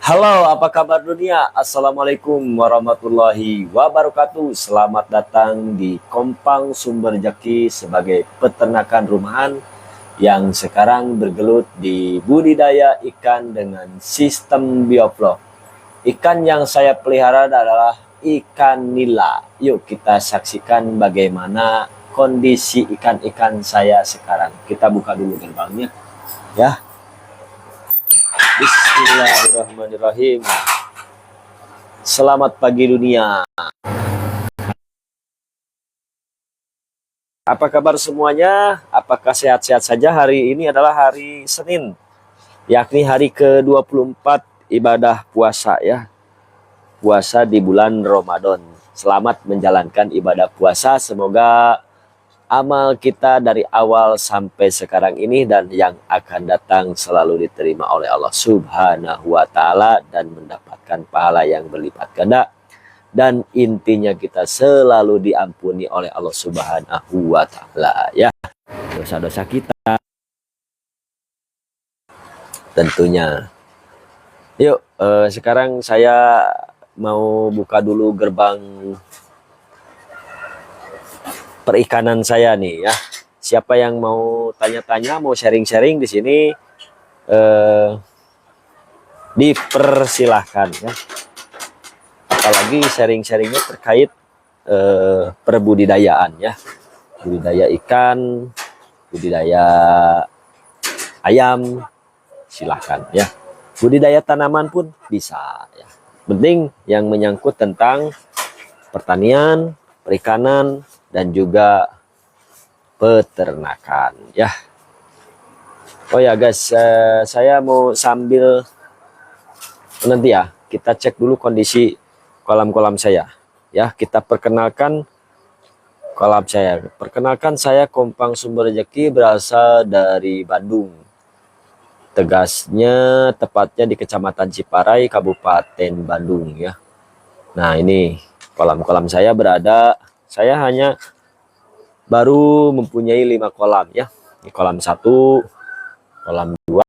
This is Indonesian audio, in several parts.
Halo, apa kabar dunia? Assalamualaikum warahmatullahi wabarakatuh. Selamat datang di Kompang Sumber Jaki sebagai peternakan rumahan yang sekarang bergelut di budidaya ikan dengan sistem bioflok. Ikan yang saya pelihara adalah ikan nila. Yuk kita saksikan bagaimana kondisi ikan-ikan saya sekarang. Kita buka dulu gerbangnya, ya. Bismillahirrahmanirrahim. Selamat pagi dunia. Apa kabar semuanya? Apakah sehat-sehat saja? Hari ini adalah hari Senin, yakni hari ke-24 ibadah puasa ya. Puasa di bulan Ramadan. Selamat menjalankan ibadah puasa. Semoga amal kita dari awal sampai sekarang ini dan yang akan datang selalu diterima oleh Allah Subhanahu wa Ta'ala dan mendapatkan pahala yang berlipat ganda, dan intinya kita selalu diampuni oleh Allah Subhanahu wa Ta'ala ya, dosa-dosa kita tentunya. Yuk, sekarang saya mau buka dulu gerbang perikanan saya nih ya. Siapa yang mau tanya-tanya, mau sharing-sharing di sini, dipersilahkan ya. Apalagi sharing-sharingnya terkait perbudidayaan ya, budidaya ikan, budidaya ayam, silahkan ya. Budidaya tanaman pun bisa ya. Penting yang menyangkut tentang pertanian, perikanan, dan juga peternakan ya. Oh ya guys, saya mau sambil nanti ya, kita cek dulu kondisi kolam-kolam saya ya. Kita perkenalkan kolam saya. Perkenalkan, saya Kompang Sumber Jaki, berasal dari Bandung. Tegasnya tepatnya di Kecamatan Ciparai, Kabupaten Bandung ya. Nah, ini kolam-kolam saya berada. Saya hanya baru mempunyai 5 kolam ya. Ini kolam 1, kolam 2,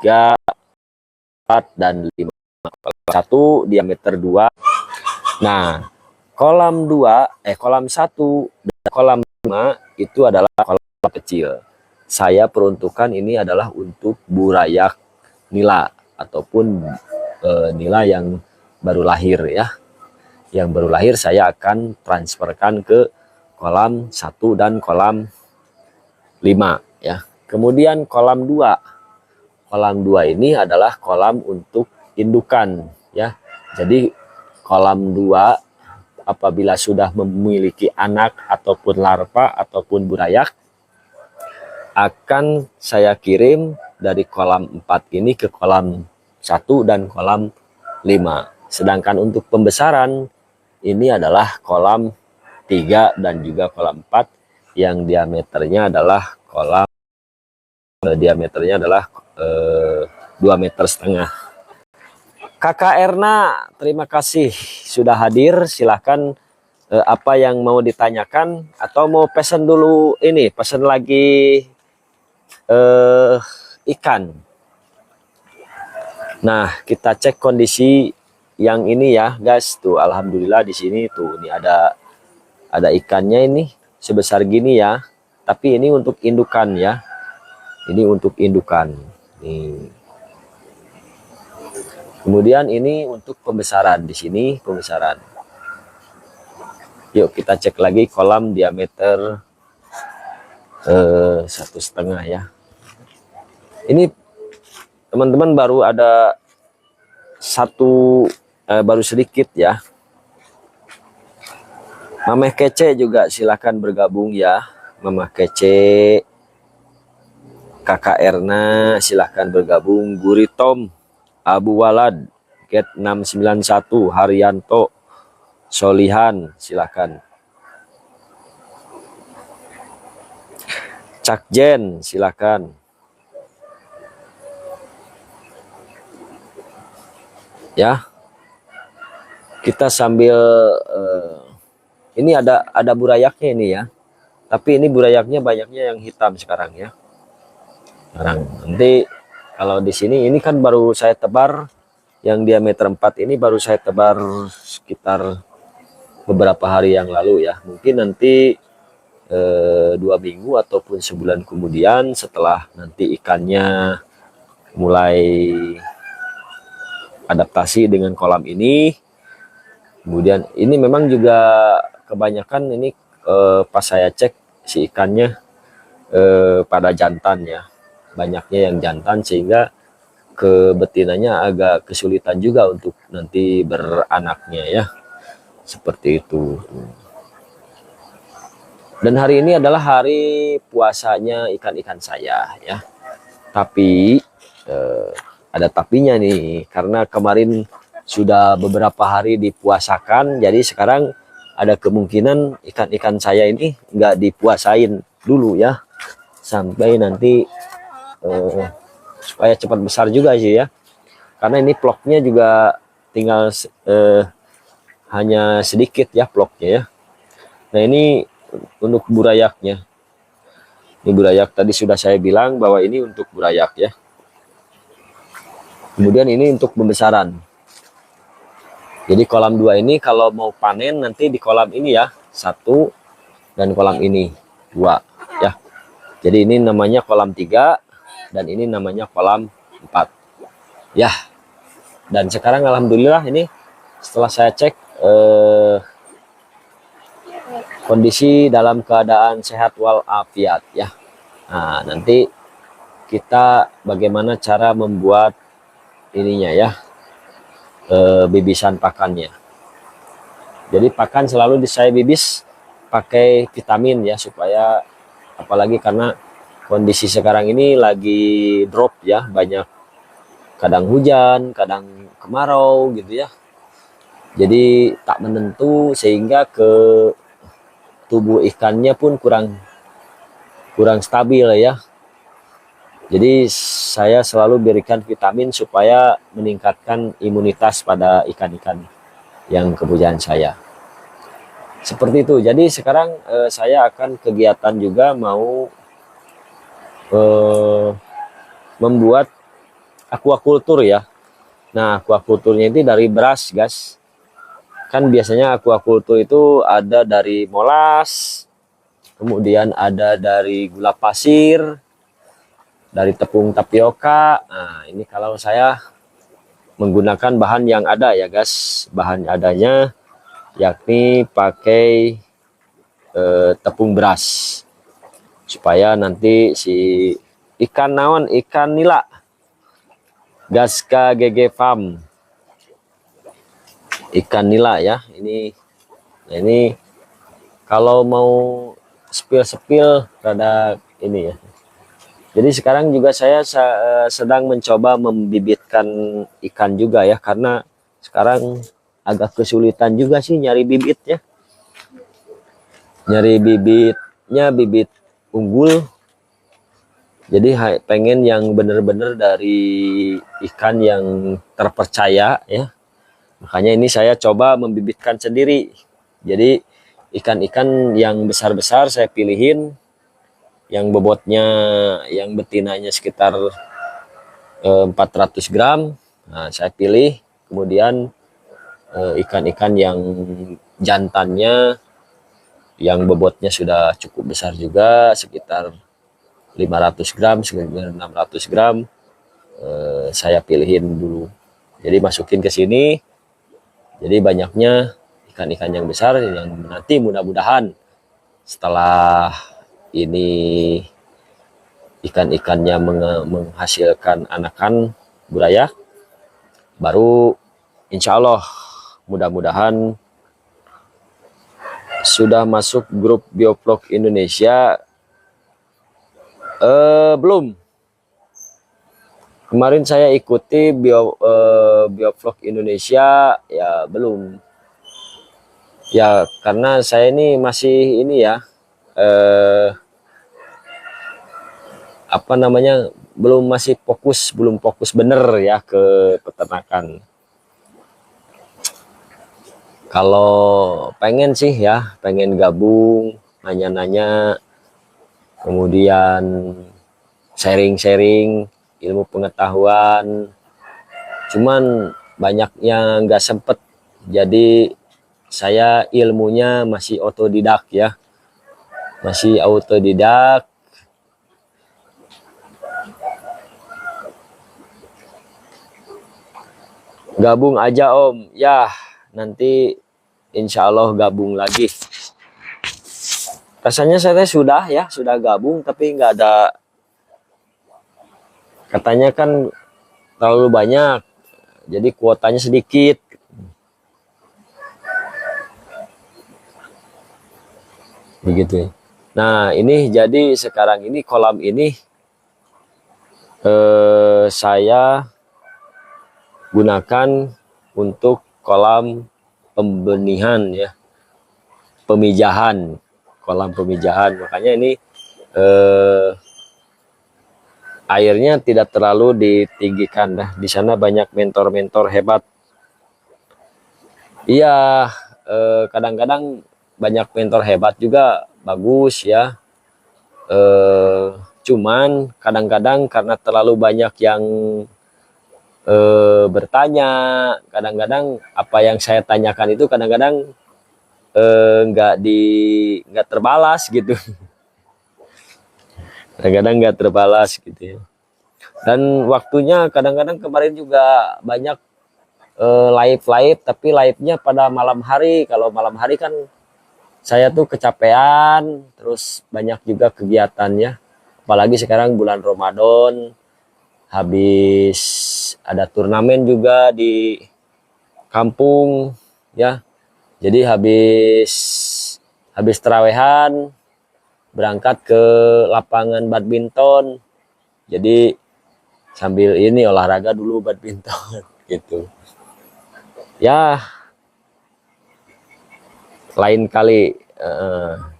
3, 4, dan 5. Kolam 1 diameter 2. Nah, kolam 1 dan kolam 5 itu adalah kolam kecil. Saya peruntukan ini adalah untuk burayak nila ataupun nila yang baru lahir ya. Yang baru lahir saya akan transferkan ke kolam 1 dan kolam 5 ya. Kemudian kolam 2. Kolam 2 ini adalah kolam untuk indukan ya. Jadi kolam 2 apabila sudah memiliki anak ataupun larva ataupun burayak, akan saya kirim dari kolam 4 ini ke kolam 1 dan kolam 5. Sedangkan untuk pembesaran ini adalah kolam 3 dan juga kolam 4 yang diameternya adalah 2,5 meter. Kakak Erna, terima kasih sudah hadir. Silahkan, apa yang mau ditanyakan atau mau pesan dulu, ini pesan lagi ikan. Nah, kita cek kondisi yang ini ya guys. Tuh alhamdulillah di sini tuh ini ada ikannya ini sebesar gini ya. Tapi ini untuk indukan ya. Ini untuk indukan. Nih. Kemudian ini untuk pembesaran, di sini pembesaran. Yuk kita cek lagi kolam diameter 1,5 ya. Ini teman-teman baru ada satu, baru sedikit ya. Mameh Kece juga silahkan bergabung ya. Mameh Kece, Kakak Erna silahkan bergabung. Guritom, Abu Walad, Get 691, Haryanto, Solihan silahkan. Cakjen silahkan. Ya, kita sambil ini ada burayaknya ini ya, tapi ini burayaknya banyaknya yang hitam sekarang ya. Sekarang nanti Kalau di sini ini kan baru saya tebar, yang diameter 4 ini baru saya tebar sekitar beberapa hari yang lalu ya. Mungkin nanti 2 minggu ataupun sebulan kemudian setelah nanti ikannya mulai adaptasi dengan kolam ini, kemudian ini memang juga kebanyakan ini pas saya cek si ikannya pada jantan ya, banyaknya yang jantan, sehingga ke betinanya agak kesulitan juga untuk nanti beranaknya ya, seperti itu. Dan hari ini adalah hari puasanya ikan-ikan saya ya, tapi ada tapinya nih, karena kemarin sudah beberapa hari dipuasakan, jadi sekarang ada kemungkinan ikan-ikan saya ini nggak dipuasain dulu ya, sampai nanti supaya cepat besar juga sih ya, karena ini vlognya juga tinggal hanya sedikit ya vlognya ya. Nah ini untuk burayaknya, ini burayak tadi sudah saya bilang bahwa ini untuk burayak ya. Kemudian ini untuk pembesaran. Jadi kolam 2 ini kalau mau panen nanti di kolam ini ya 1, dan kolam ini 2 ya. Jadi ini namanya kolam 3 dan ini namanya kolam 4 ya. Dan sekarang alhamdulillah ini setelah saya cek kondisi dalam keadaan sehat walafiat ya. Nah nanti kita bagaimana cara membuat ininya ya, bibisan pakannya. Jadi pakan selalu saya bibis pakai vitamin ya, supaya apalagi karena kondisi sekarang ini lagi drop ya, banyak kadang hujan kadang kemarau gitu ya, jadi tak menentu, sehingga ke tubuh ikannya pun kurang stabil ya. Jadi saya selalu berikan vitamin supaya meningkatkan imunitas pada ikan-ikan yang kepunyaan saya. Seperti itu. Jadi sekarang saya akan kegiatan juga mau membuat aquaculture ya. Nah aquaculturnya itu dari beras guys. Kan biasanya aquaculture itu ada dari molas, kemudian ada dari gula pasir, dari tepung tapioka. Nah ini kalau saya menggunakan bahan yang ada ya guys, bahan adanya yakni pakai tepung beras, supaya nanti si ikan naon, ikan nila Gasca GG Farm, ikan nila ya ini. Nah ini kalau mau spill rada ini ya. Jadi sekarang juga saya sedang mencoba membibitkan ikan juga ya, karena sekarang agak kesulitan juga sih nyari bibit ya. Nyari bibitnya bibit unggul. Jadi pengen yang bener-bener dari ikan yang terpercaya ya. Makanya ini saya coba membibitkan sendiri. Jadi ikan-ikan yang besar-besar saya pilihin, yang bobotnya, yang betinanya sekitar 400 gram. Nah, saya pilih. Kemudian ikan-ikan yang jantannya yang bobotnya sudah cukup besar juga, sekitar 500 gram, sekitar 600 gram, saya pilihin dulu. Jadi masukin ke sini. Jadi banyaknya ikan-ikan yang besar, yang nanti mudah-mudahan setelah ini ikan-ikannya menghasilkan anakan burayak, baru insya Allah mudah-mudahan sudah masuk grup Biovlog Indonesia. Belum, kemarin saya ikuti Biovlog Indonesia ya, belum ya, karena saya ini masih ini ya, apa namanya, belum fokus bener ya ke peternakan. Kalau pengen sih ya, pengen gabung, nanya-nanya, kemudian sharing-sharing ilmu pengetahuan, cuman banyak yang nggak sempet. Jadi saya ilmunya masih otodidak ya, masih autodidak. Gabung aja Om ya, nanti insya Allah gabung lagi. Rasanya saya sudah ya, sudah gabung tapi nggak ada, katanya kan terlalu banyak, jadi kuotanya sedikit. Begitu ya. Nah ini jadi sekarang ini kolam ini saya gunakan untuk kolam pembenihan ya, pemijahan, kolam pemijahan. Makanya ini airnya tidak terlalu ditinggikan. Nah, di sana banyak mentor-mentor hebat. Iya, kadang-kadang banyak mentor hebat juga bagus ya. Cuman kadang-kadang karena terlalu banyak yang bertanya, kadang-kadang apa yang saya tanyakan itu kadang-kadang nggak terbalas gitu. Kadang-kadang nggak terbalas gitu ya. Dan waktunya kadang-kadang kemarin juga banyak live tapi live-nya pada malam hari. Kalau malam hari kan saya tuh kecapean, terus banyak juga kegiatannya. Apalagi sekarang bulan Ramadan, habis ada turnamen juga di kampung ya. Jadi habis terawehan berangkat ke lapangan badminton. Jadi sambil ini olahraga dulu badminton gitu. Ya, lain kali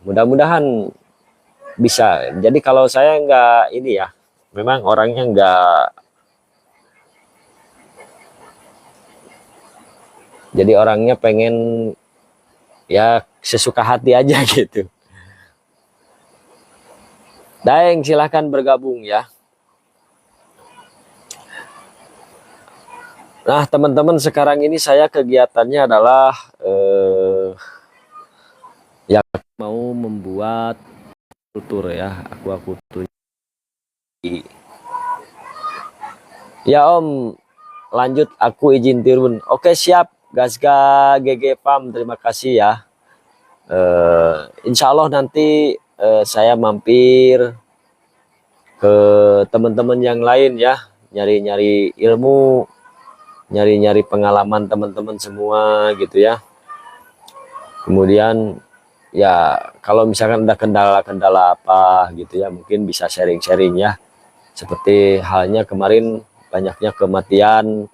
mudah-mudahan bisa. Jadi kalau saya nggak ini ya, memang orangnya nggak, jadi orangnya pengen ya sesuka hati aja gitu. Daeng silahkan bergabung ya. Nah teman-teman, sekarang ini saya kegiatannya adalah ya mau membuat kultur ya, aquaculture. Ya Om, lanjut aku izin turun. Oke siap, Gasga GG Farm, terima kasih ya. Insya Allah nanti saya mampir ke teman-teman yang lain ya, nyari-nyari ilmu, nyari-nyari pengalaman teman-teman semua gitu ya. Kemudian ya kalau misalkan ada kendala-kendala apa gitu ya, mungkin bisa sharing-sharing ya. Seperti halnya kemarin banyaknya kematian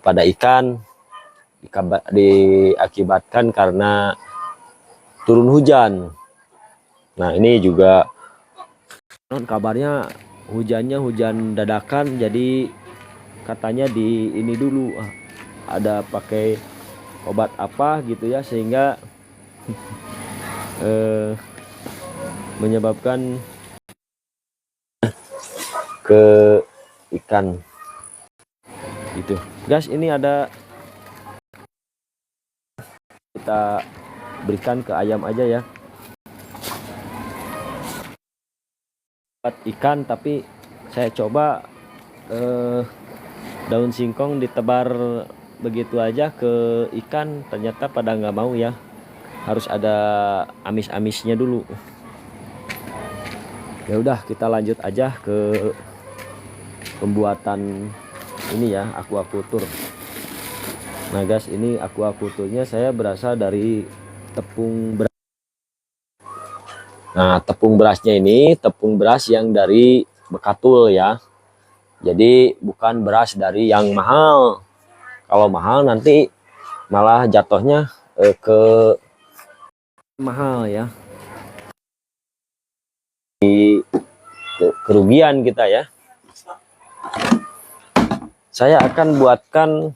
pada ikan diakibatkan karena turun hujan. Nah ini juga kabarnya hujannya hujan dadakan, jadi katanya di ini dulu ada pakai obat apa gitu ya, sehingga menyebabkan ke ikan gitu. Guys, ini ada, kita berikan ke ayam aja ya, buat ikan. Tapi saya coba daun singkong ditebar begitu aja ke ikan, ternyata pada nggak mau ya, harus ada amis-amisnya dulu. Ya udah, kita lanjut aja ke pembuatan ini ya, aquaculture. Nah guys, ini aquaculturnya saya berasal dari tepung beras. Nah tepung berasnya ini tepung beras yang dari Bekatul ya, jadi bukan beras dari yang mahal. Kalau mahal nanti malah jatuhnya ke mahal ya, kerugian kita ya. Saya akan buatkan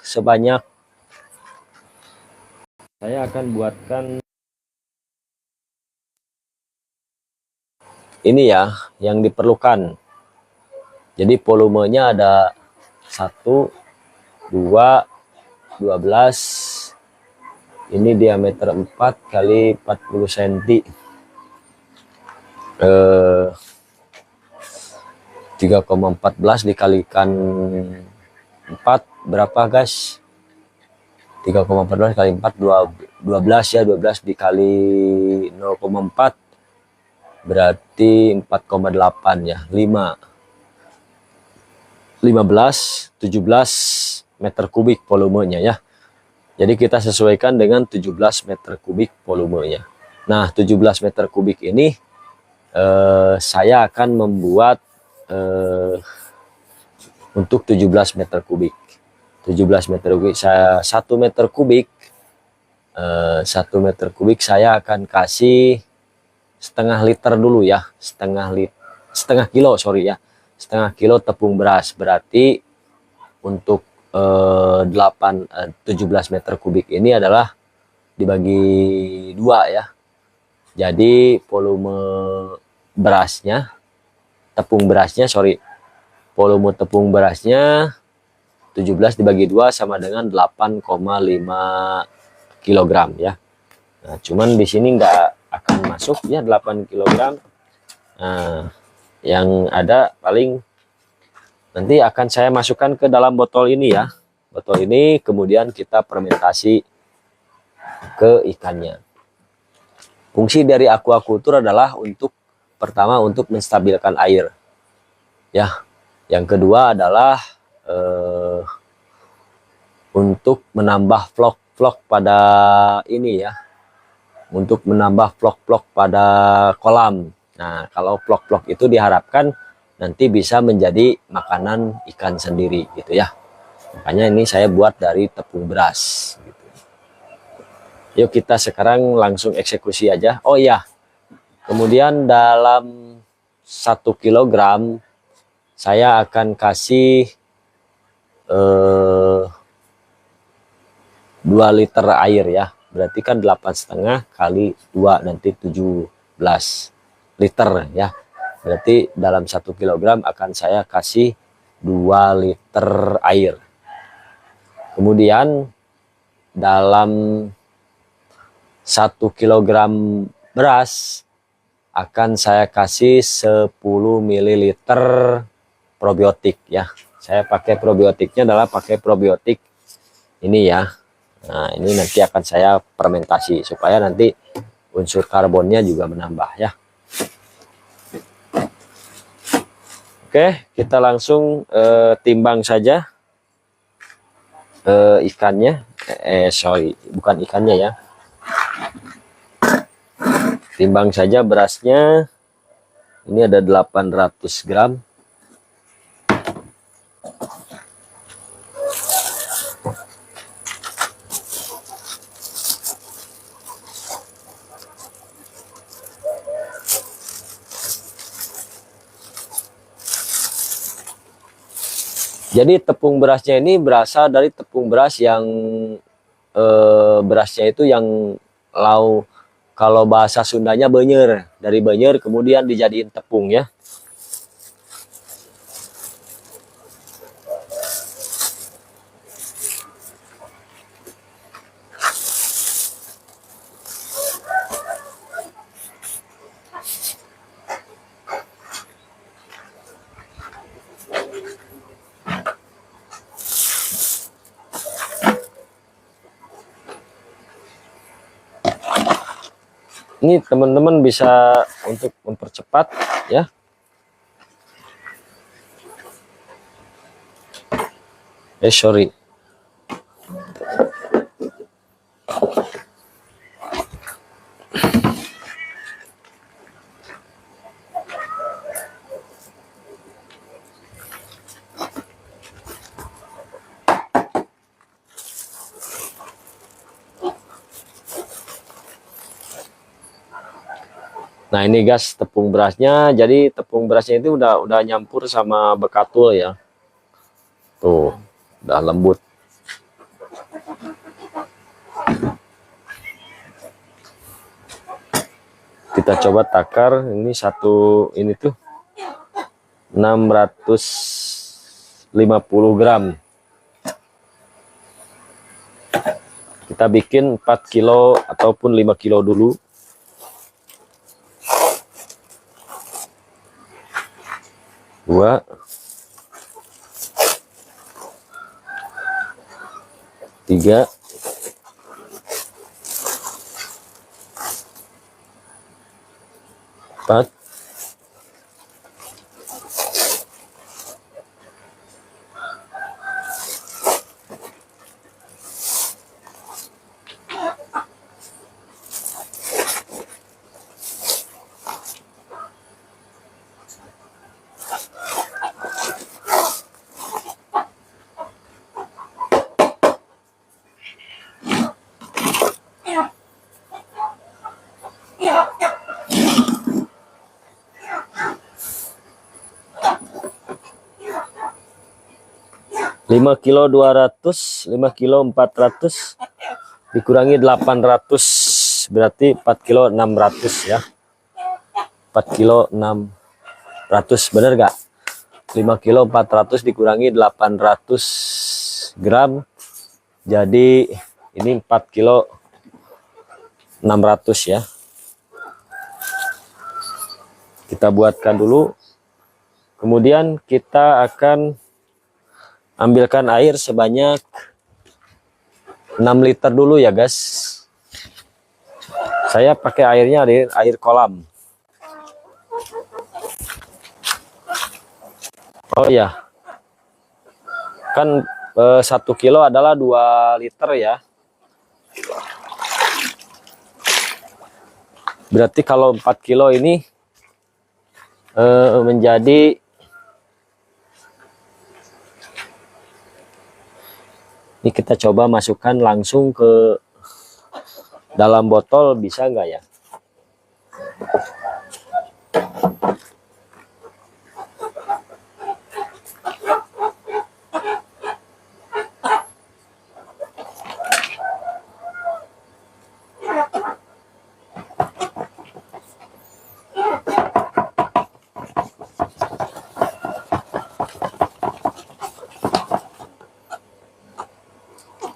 sebanyak, saya akan buatkan ini ya yang diperlukan. Jadi volumenya ada 1, 2, 12. Ini diameter 4 kali 40 cm. 3,14 dikalikan 4 berapa guys? 3,14 kali 4 12 ya, 12 dikali 0,4 berarti 4,8 ya, 15 17 meter kubik volumenya ya. Jadi kita sesuaikan dengan 17 meter kubik volumenya. Nah, 17 meter kubik ini saya akan membuat untuk 17 meter kubik. 17 meter kubik, saya 1 meter kubik 1 meter kubik saya akan kasih setengah liter dulu ya, setengah kilo sorry ya, setengah kilo tepung beras. Berarti untuk 17 meter kubik ini adalah dibagi 2 ya. Jadi volume berasnya, volume tepung berasnya 17 dibagi 2 sama dengan 8,5 kg ya. Nah, cuman di sini nggak akan masuk ya 8 kg. Nah, yang ada paling nanti akan saya masukkan ke dalam botol ini ya. Botol ini kemudian kita fermentasi ke ikannya. Fungsi dari aquaculture adalah pertama untuk menstabilkan air ya. Yang kedua adalah untuk menambah vlog pada ini ya, untuk menambah vlog pada kolam. Nah, kalau vlog itu diharapkan nanti bisa menjadi makanan ikan sendiri gitu ya. Makanya ini saya buat dari tepung beras gitu. Yuk kita sekarang langsung eksekusi aja. Oh ya, kemudian dalam 1 kilogram saya akan kasih 2 liter air ya. Berarti kan 8,5 kali 2 nanti 17 liter ya. Berarti dalam 1 kilogram akan saya kasih 2 liter air. Kemudian dalam 1 kilogram beras akan saya kasih 10 ml probiotik ya. Saya pakai probiotiknya adalah pakai probiotik ini ya. Nah, ini nanti akan saya fermentasi supaya nanti unsur karbonnya juga menambah ya. Oke, kita langsung timbang saja ikannya. Sorry, bukan ikannya ya. Timbang saja berasnya. Ini ada 800 gram. Jadi tepung berasnya ini berasal dari tepung beras yang berasnya itu yang kalau bahasa Sundanya banyer, dari banyer kemudian dijadiin tepung ya. Ini teman-teman bisa untuk mempercepat ya. Sorry. Nah, ini guys tepung berasnya. Jadi tepung berasnya itu udah nyampur sama bekatul ya. Tuh, udah lembut. Kita coba takar. Ini satu, ini tuh 650 gram. Kita bikin 4 kilo ataupun 5 kilo dulu. Dua, tiga, empat, lima kilo 200, 5 kilo 400 dikurangi 800 berarti 4 kilo 600 ya. 4 kilo 600 bener gak? 5 kilo 400 dikurangi 800 gram jadi ini 4 kilo 600 ya. Kita buatkan dulu, kemudian kita akan ambilkan air sebanyak 6 liter dulu ya guys. Saya pakai airnya air kolam. Oh ya, kan 1 kilo adalah 2 liter ya. Berarti kalau 4 kilo ini menjadi ini kita coba masukkan langsung ke dalam botol, bisa nggak ya?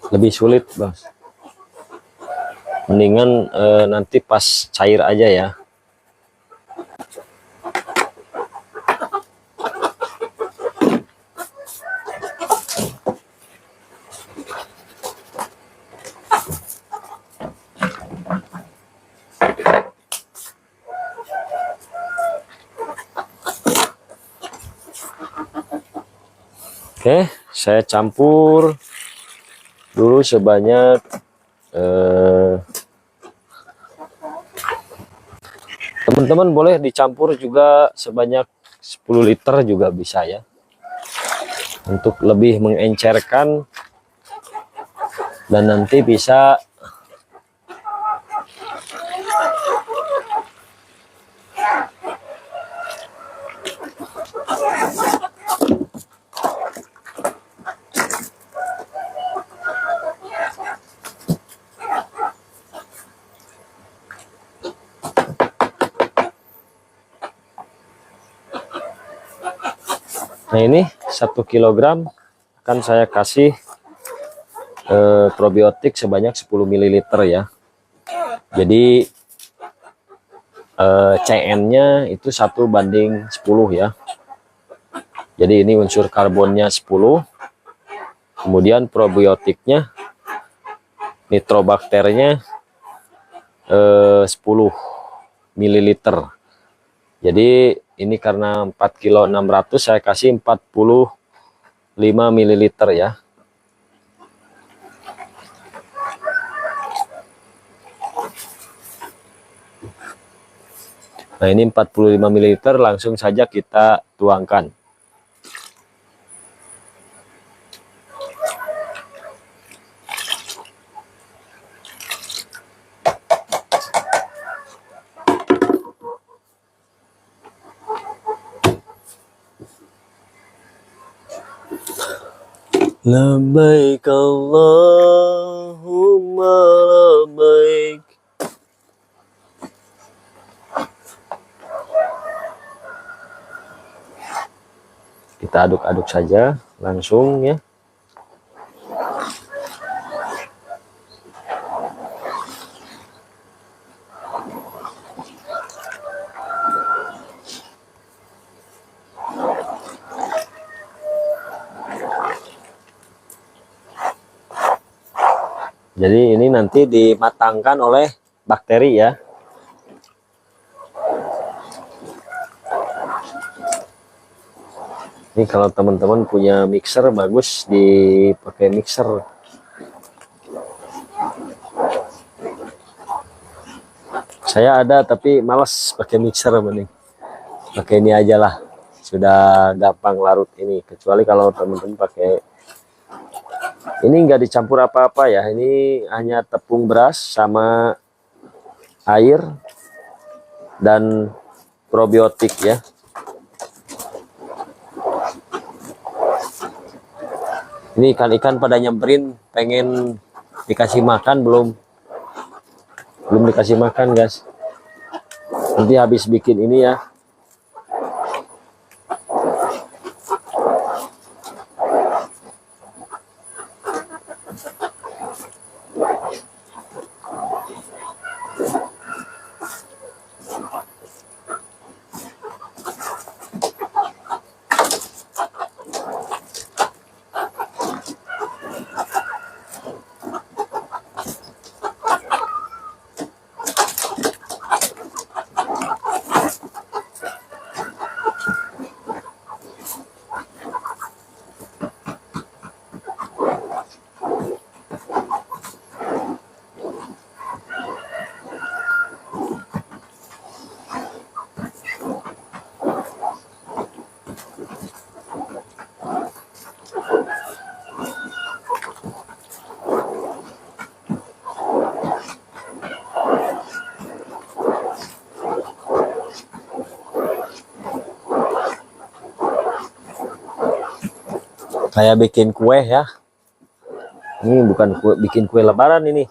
Lebih sulit bos, mendingan nanti pas cair aja ya. Oke, saya campur dulu sebanyak teman-teman boleh dicampur juga sebanyak 10 liter juga bisa ya, untuk lebih mengencerkan dan nanti bisa Nah ini 1 kilogram akan saya kasih probiotik sebanyak 10 ml ya. Jadi CN-nya itu 1:10 ya. Jadi ini unsur karbonnya 10, kemudian probiotiknya, nitrobakternya 10 ml. Jadi ini karena 4 kilo 600 saya kasih 45 ml ya. Nah ini 45 ml langsung saja kita tuangkan. Labbaik Allahumma labbaik. Kita aduk-aduk saja langsung ya. Jadi ini nanti dimatangkan oleh bakteri ya. Ini kalau teman-teman punya mixer, bagus dipakai mixer. Saya ada tapi males pakai mixer, mending pakai ini aja lah. Sudah gampang larut ini. Kecuali kalau teman-teman pakai ini, nggak dicampur apa-apa ya. Ini hanya tepung beras sama air dan probiotik ya. Ini ikan-ikan pada nyamperin pengen dikasih makan, belum dikasih makan guys. Nanti habis bikin ini ya. Kayak bikin kue ya. Ini bukan kue, bikin kue lebaran ini.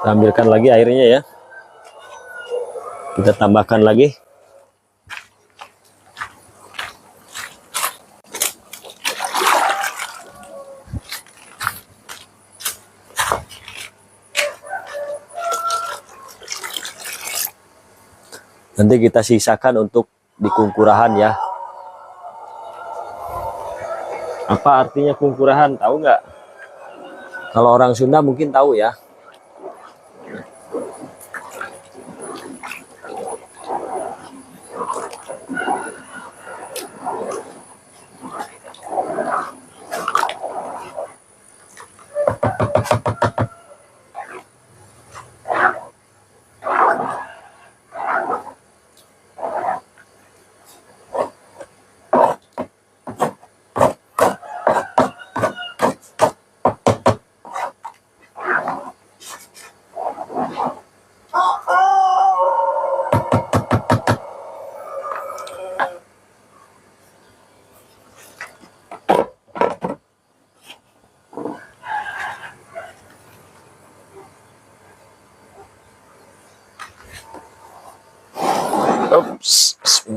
Kita ambilkan lagi airnya ya. Kita tambahkan lagi. Nanti kita sisakan untuk di kungkurahan ya. Apa artinya kungkurahan? Tahu nggak? Kalau orang Sunda mungkin tahu ya.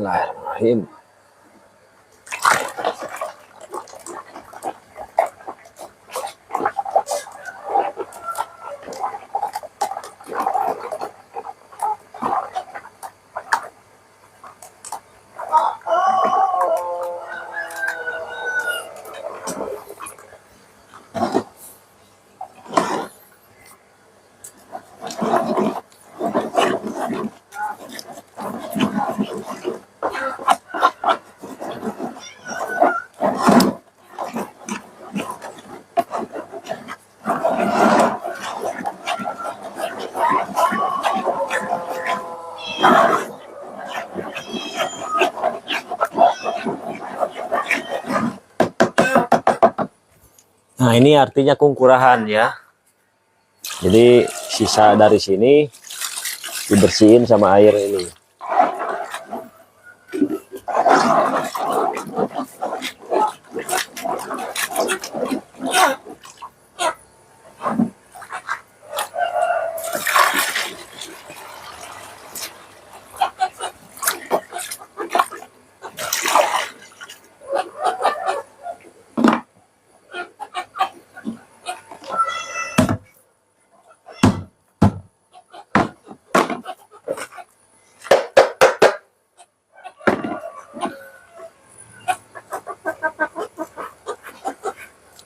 Bismillahirrahmanirrahim. Nah, ini artinya kungkurahan ya. Jadi sisa dari sini dibersihin sama air ini.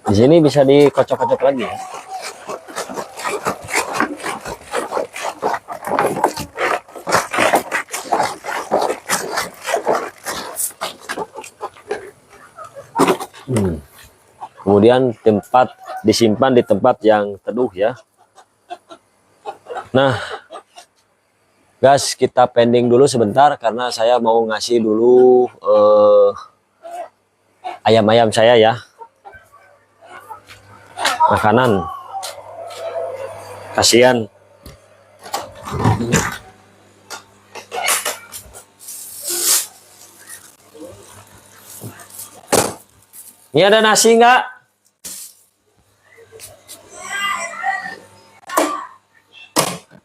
Di sini bisa dikocok-kocok lagi ya. Kemudian tempat disimpan di tempat yang teduh ya. Nah, guys, kita pending dulu sebentar karena saya mau ngasih dulu ayam-ayam saya ya makanan. Kasihan. Ini ada nasi nggak?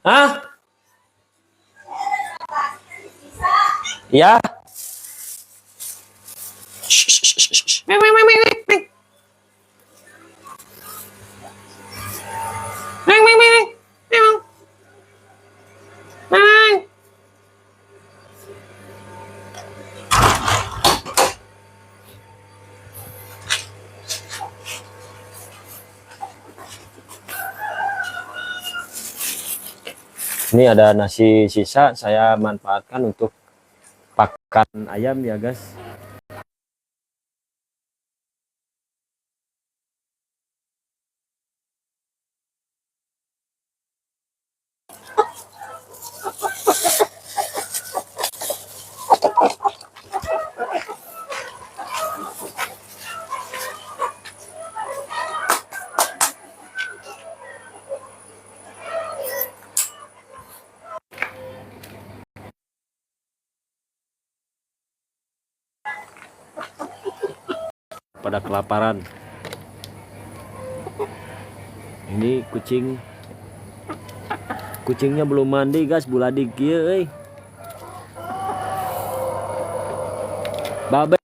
Hah? Ya. Ini ada nasi sisa, saya manfaatkan untuk pakan ayam ya guys. Pada kelaparan. Ini kucingnya belum mandi guys, buladik kieu euy. Babe,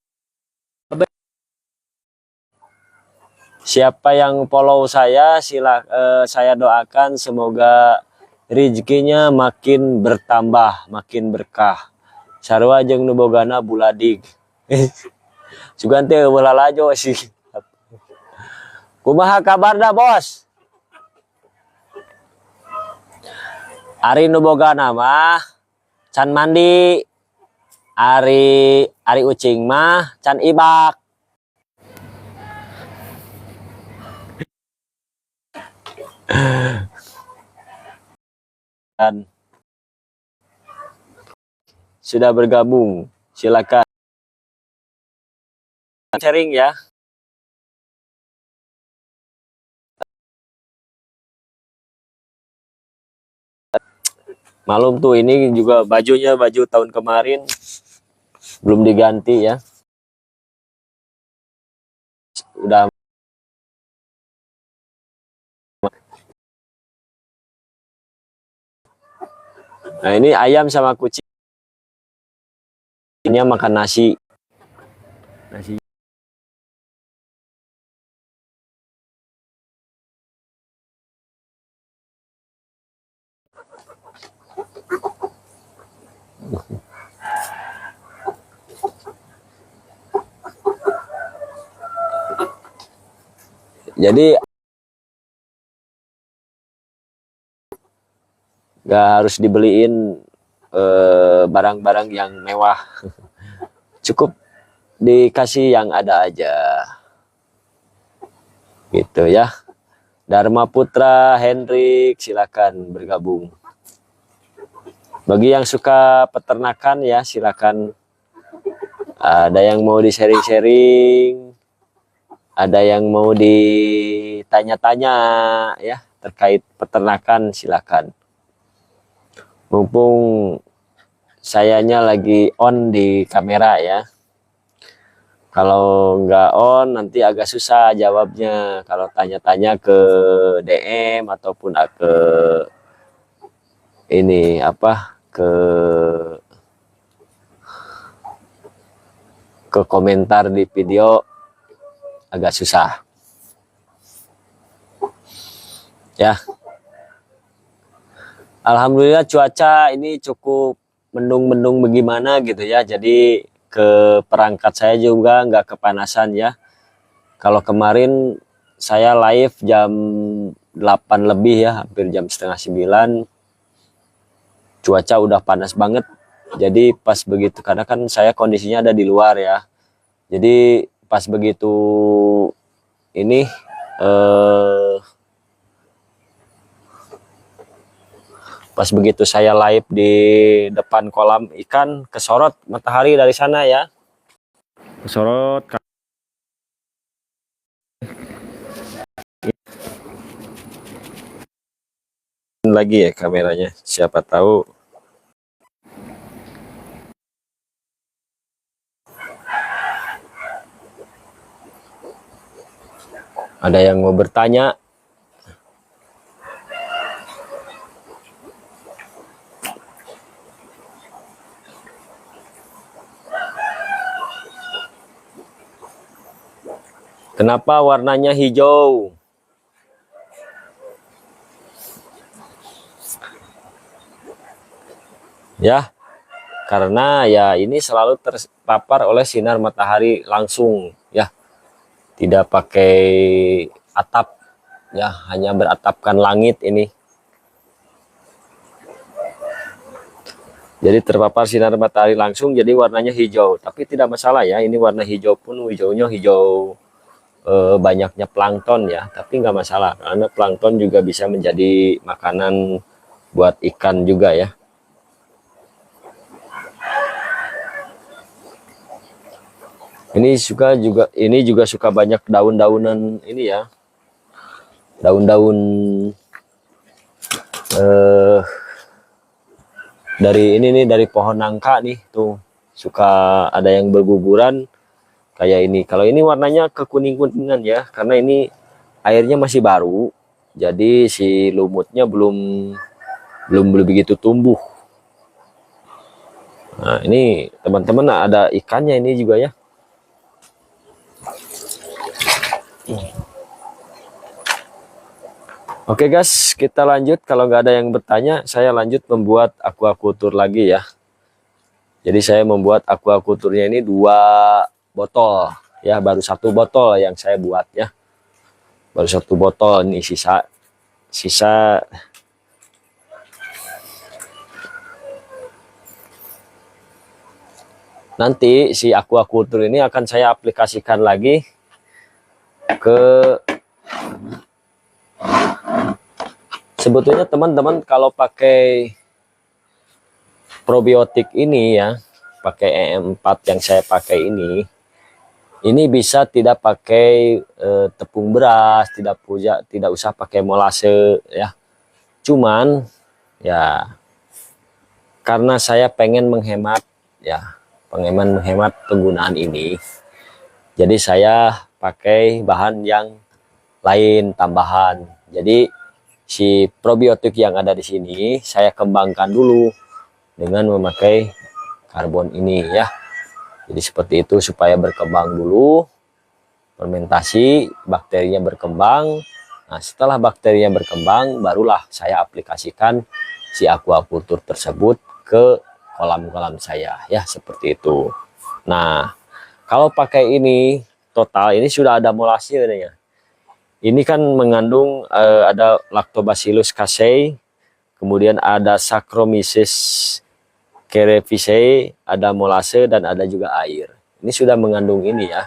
siapa yang follow saya saya doakan semoga rezekinya makin bertambah, makin berkah. Sarua jeung nu bogana buladik. Sugan teh ulah lajo sih. Kumaha kabar dah bos? Ari nu bogana mah can mandi. Ari ucing mah can ibak. Dan sudah bergabung, silakan sharing ya. Malum tuh ini juga bajunya baju tahun kemarin belum diganti ya. Udah. Nah, ini ayam sama kucing ini makan nasi. Jadi nggak harus dibeliin barang-barang yang mewah. Cukup dikasih yang ada aja. Gitu ya. Dharma Putra, Hendrik, silakan bergabung. Bagi yang suka peternakan ya, silakan. Ada yang mau di sharing-sharing, ada yang mau ditanya-tanya ya terkait peternakan, silakan. Mumpung sayanya lagi on di kamera ya. Kalau nggak on nanti agak susah jawabnya kalau tanya-tanya ke DM ataupun ke ini apa ke komentar di video, agak susah ya. Alhamdulillah cuaca ini cukup mendung-mendung bagaimana gitu ya, jadi ke perangkat saya juga nggak kepanasan ya. Kalau kemarin saya live jam 8 lebih ya, hampir jam setengah 9, cuaca udah panas banget. Jadi pas begitu, karena kan saya kondisinya ada di luar ya, jadi pas begitu ini pas begitu saya live di depan kolam ikan, kesorot matahari dari sana ya, kesorot lagi ya kameranya, siapa tahu ada yang mau bertanya. Kenapa warnanya hijau? Ya, karena ya ini selalu terpapar oleh sinar matahari langsung ya. Tidak pakai atap ya, hanya beratapkan langit ini. Jadi terpapar sinar matahari langsung, jadi warnanya hijau. Tapi tidak masalah ya, ini warna hijau pun hijaunya hijau banyaknya plankton ya, tapi nggak masalah karena plankton juga bisa menjadi makanan buat ikan juga ya. Ini juga suka banyak daun-daunan ini ya, daun-daun dari ini nih, dari pohon nangka nih tuh, suka ada yang berguguran kayak ini. Kalau ini warnanya kekuning-kuningan ya, karena ini airnya masih baru, jadi si lumutnya belum begitu tumbuh. Nah ini teman-teman, ada ikannya ini juga ya. Oke guys, kita lanjut. Kalau nggak ada yang bertanya, saya lanjut membuat aquaculture lagi ya. Jadi saya membuat aquaculturnya ini 2 botol ya, baru 1 botol yang saya buat ya, baru 1 botol. Ini sisa nanti si aquaculture ini akan saya aplikasikan lagi ke, sebetulnya teman-teman kalau pakai probiotik ini ya, pakai EM4 yang saya pakai ini bisa tidak pakai tepung beras, tidak usah pakai molase ya. Cuman ya karena saya pengen menghemat ya, menghemat penggunaan ini, jadi saya pakai bahan yang lain tambahan. Jadi si probiotik yang ada di sini saya kembangkan dulu dengan memakai karbon ini ya. Jadi seperti itu supaya berkembang dulu, fermentasi, bakterinya berkembang. Nah, setelah bakterinya berkembang, barulah saya aplikasikan si aquacultur tersebut ke kolam-kolam saya, ya seperti itu. Nah, kalau pakai ini total ini sudah ada molasnya. Ini kan mengandung ada Lactobacillus casei, kemudian ada Saccharomyces cerevisiae, ada molase dan ada juga air. Ini sudah mengandung ini ya.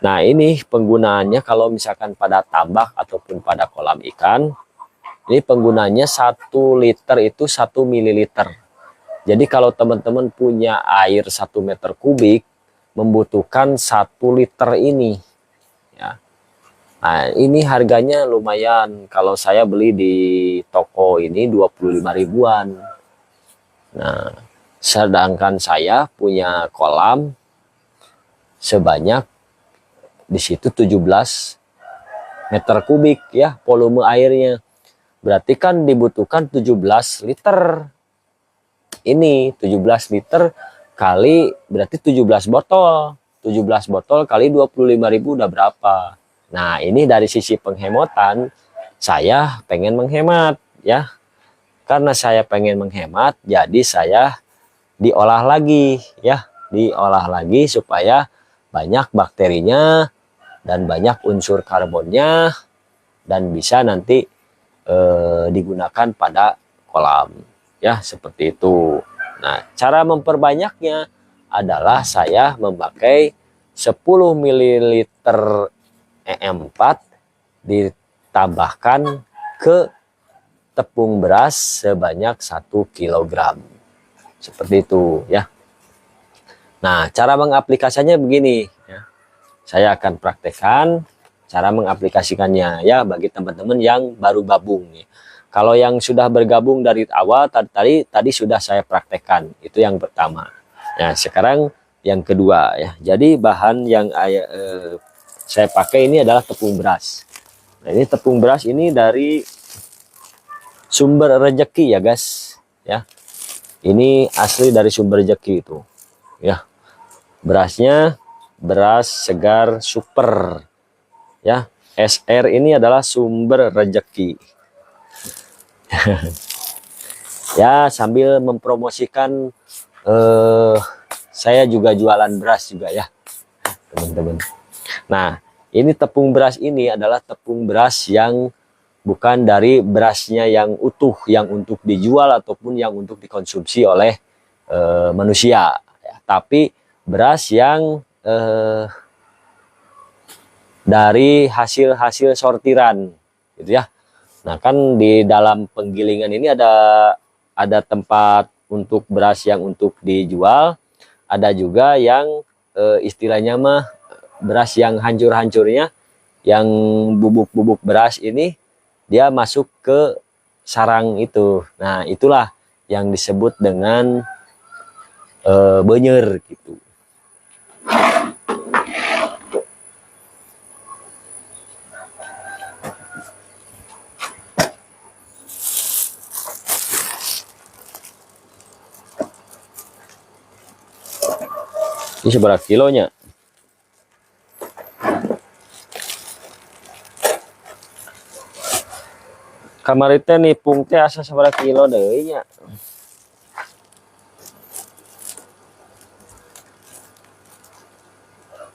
Nah, ini penggunaannya kalau misalkan pada tambak ataupun pada kolam ikan, ini penggunaannya 1 liter itu 1 mililiter. Jadi kalau teman-teman punya air 1 meter kubik, membutuhkan 1 liter ini. Ya. Nah, ini harganya lumayan. Kalau saya beli di toko ini 25 ribuan. Nah, sedangkan saya punya kolam sebanyak di situ 17 meter kubik ya volume airnya. Berarti kan dibutuhkan 17 liter. Ini 17 liter kali berarti 17 botol. 17 botol kali 25.000 udah berapa? Nah, ini dari sisi penghematan saya pengen menghemat ya. Karena saya pengen menghemat, jadi saya diolah lagi ya, diolah lagi supaya banyak bakterinya dan banyak unsur karbonnya dan bisa nanti digunakan pada kolam ya, seperti itu. Nah, cara memperbanyaknya adalah saya memakai 10 ml EM4 ditambahkan ke tepung beras sebanyak 1 kilogram. Seperti itu ya. Nah, cara mengaplikasikannya begini ya. Saya akan praktekkan cara mengaplikasikannya ya bagi teman-teman yang baru gabung nih. Kalau yang sudah bergabung dari awal tadi sudah saya praktekkan. Itu yang pertama. Nah, sekarang yang kedua ya. Jadi bahan yang saya pakai ini adalah tepung beras. Nah, ini tepung beras ini dari Sumber Rezeki ya guys ya. Ini asli dari Sumber Rezeki itu ya. Berasnya beras segar super ya. SR ini adalah Sumber Rezeki. Ya, sambil mempromosikan saya juga jualan beras juga ya teman-teman. Nah, ini tepung beras ini adalah tepung beras yang bukan dari berasnya yang utuh, yang untuk dijual ataupun yang untuk dikonsumsi oleh manusia ya. Tapi beras yang dari hasil sortiran gitu ya. Nah, kan di dalam penggilingan ini ada tempat untuk beras yang untuk dijual, ada juga yang istilahnya mah beras yang hancur-hancurnya, yang bubuk-bubuk beras ini dia masuk ke sarang itu. Nah, itulah yang disebut dengan benyer gitu. Ini seberapa kilonya? Kamari teh nipung teh asa seberapa kilo deui nya.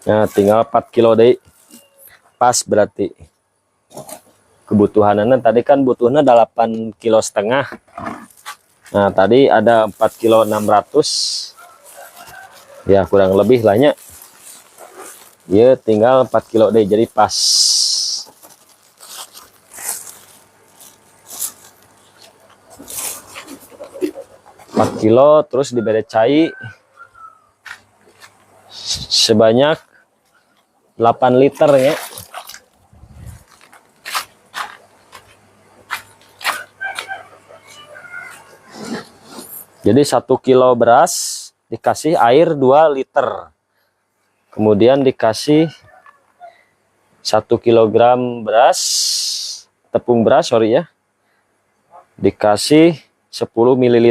Nah, tinggal 4 kilo deui. Pas berarti. Kebutuhannya tadi kan butuhnya 8 kilo setengah. Nah, tadi ada 4 kilo 600. Ya, kurang lebih lahnya. Ya, tinggal 4 kilo deh, jadi pas. Kilo terus diberi cai sebanyak 8 liter ya. Jadi 1 kilo beras dikasih air 2 liter. Kemudian dikasih 1 kilogram beras, tepung beras sorry ya. Dikasih 10 ml.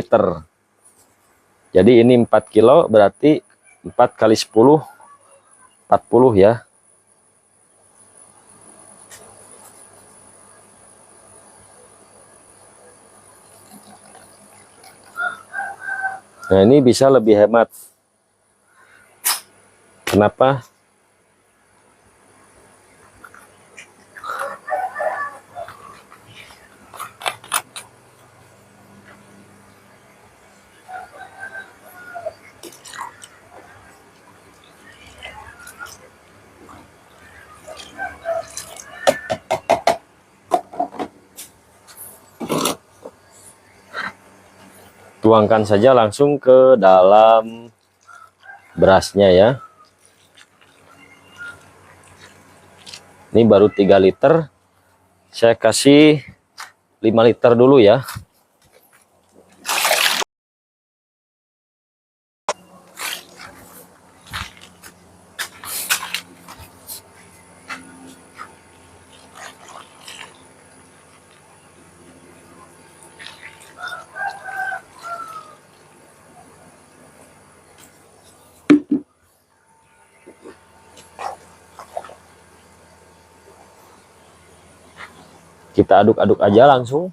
Jadi ini 4 kilo berarti 4 kali 10 40 ya. Nah, ini bisa lebih hemat. Kenapa? Tuangkan saja langsung ke dalam berasnya ya. Ini baru 3 liter. Saya kasih 5 liter dulu ya. Kita aduk-aduk aja langsung.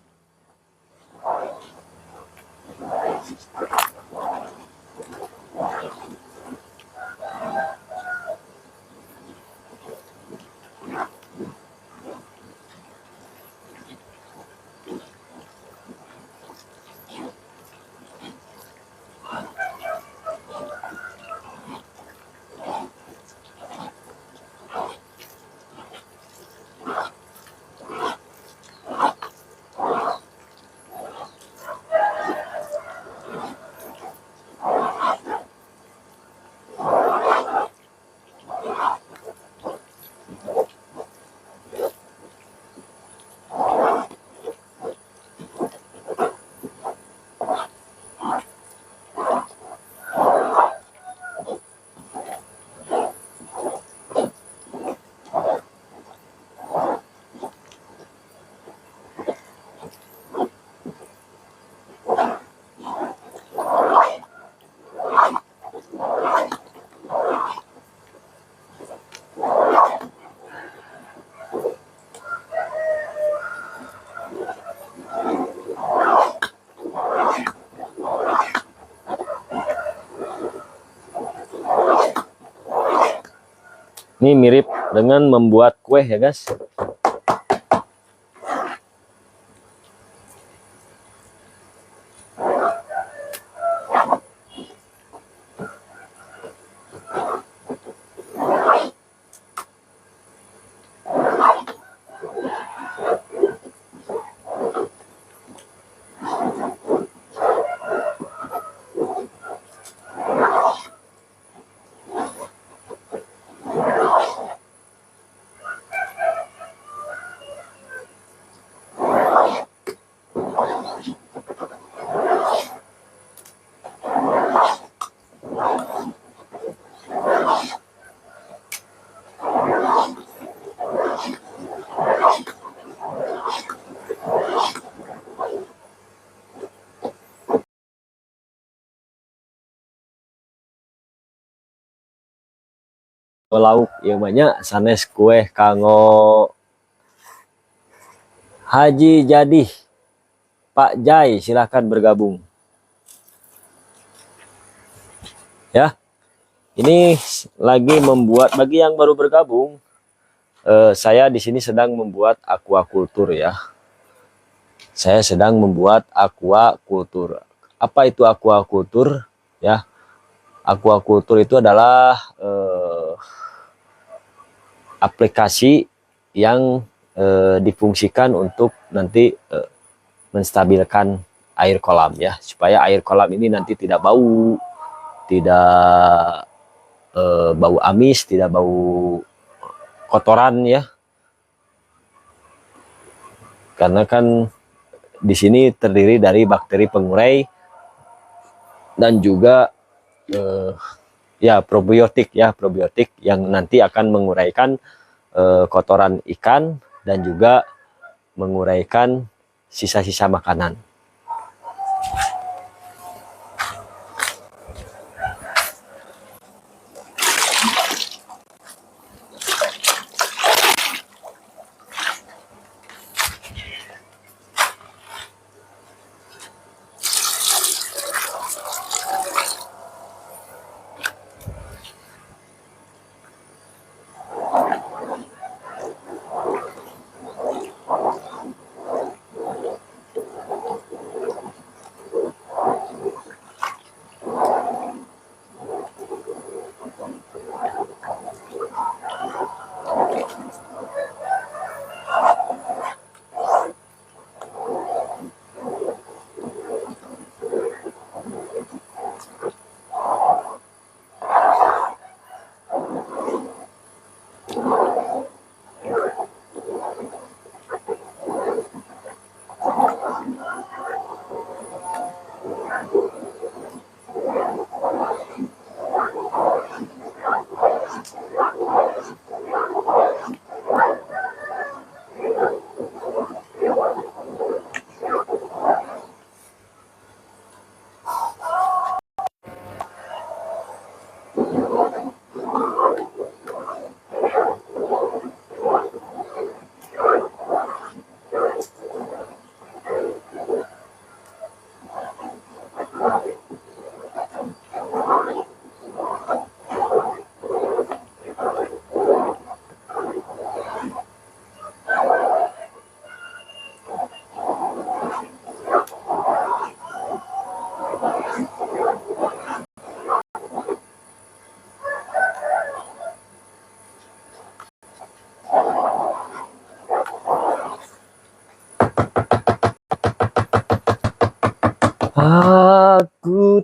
Ini mirip dengan membuat kue ya guys. Lauk yang banyak sanes kue kanggo Haji Jadi. Pak Jai silahkan bergabung ya. Ini lagi membuat, bagi yang baru bergabung, saya di sini sedang membuat aquaculture ya. Saya sedang membuat aquaculture. Apa itu aquaculture ya? Aquaculture itu adalah aplikasi yang difungsikan untuk nanti menstabilkan air kolam ya, supaya air kolam ini nanti tidak bau, tidak bau amis, tidak bau kotoran ya. Karena kan di sini terdiri dari bakteri pengurai dan juga ya probiotik ya, probiotik yang nanti akan menguraikan kotoran ikan dan juga menguraikan sisa-sisa makanan.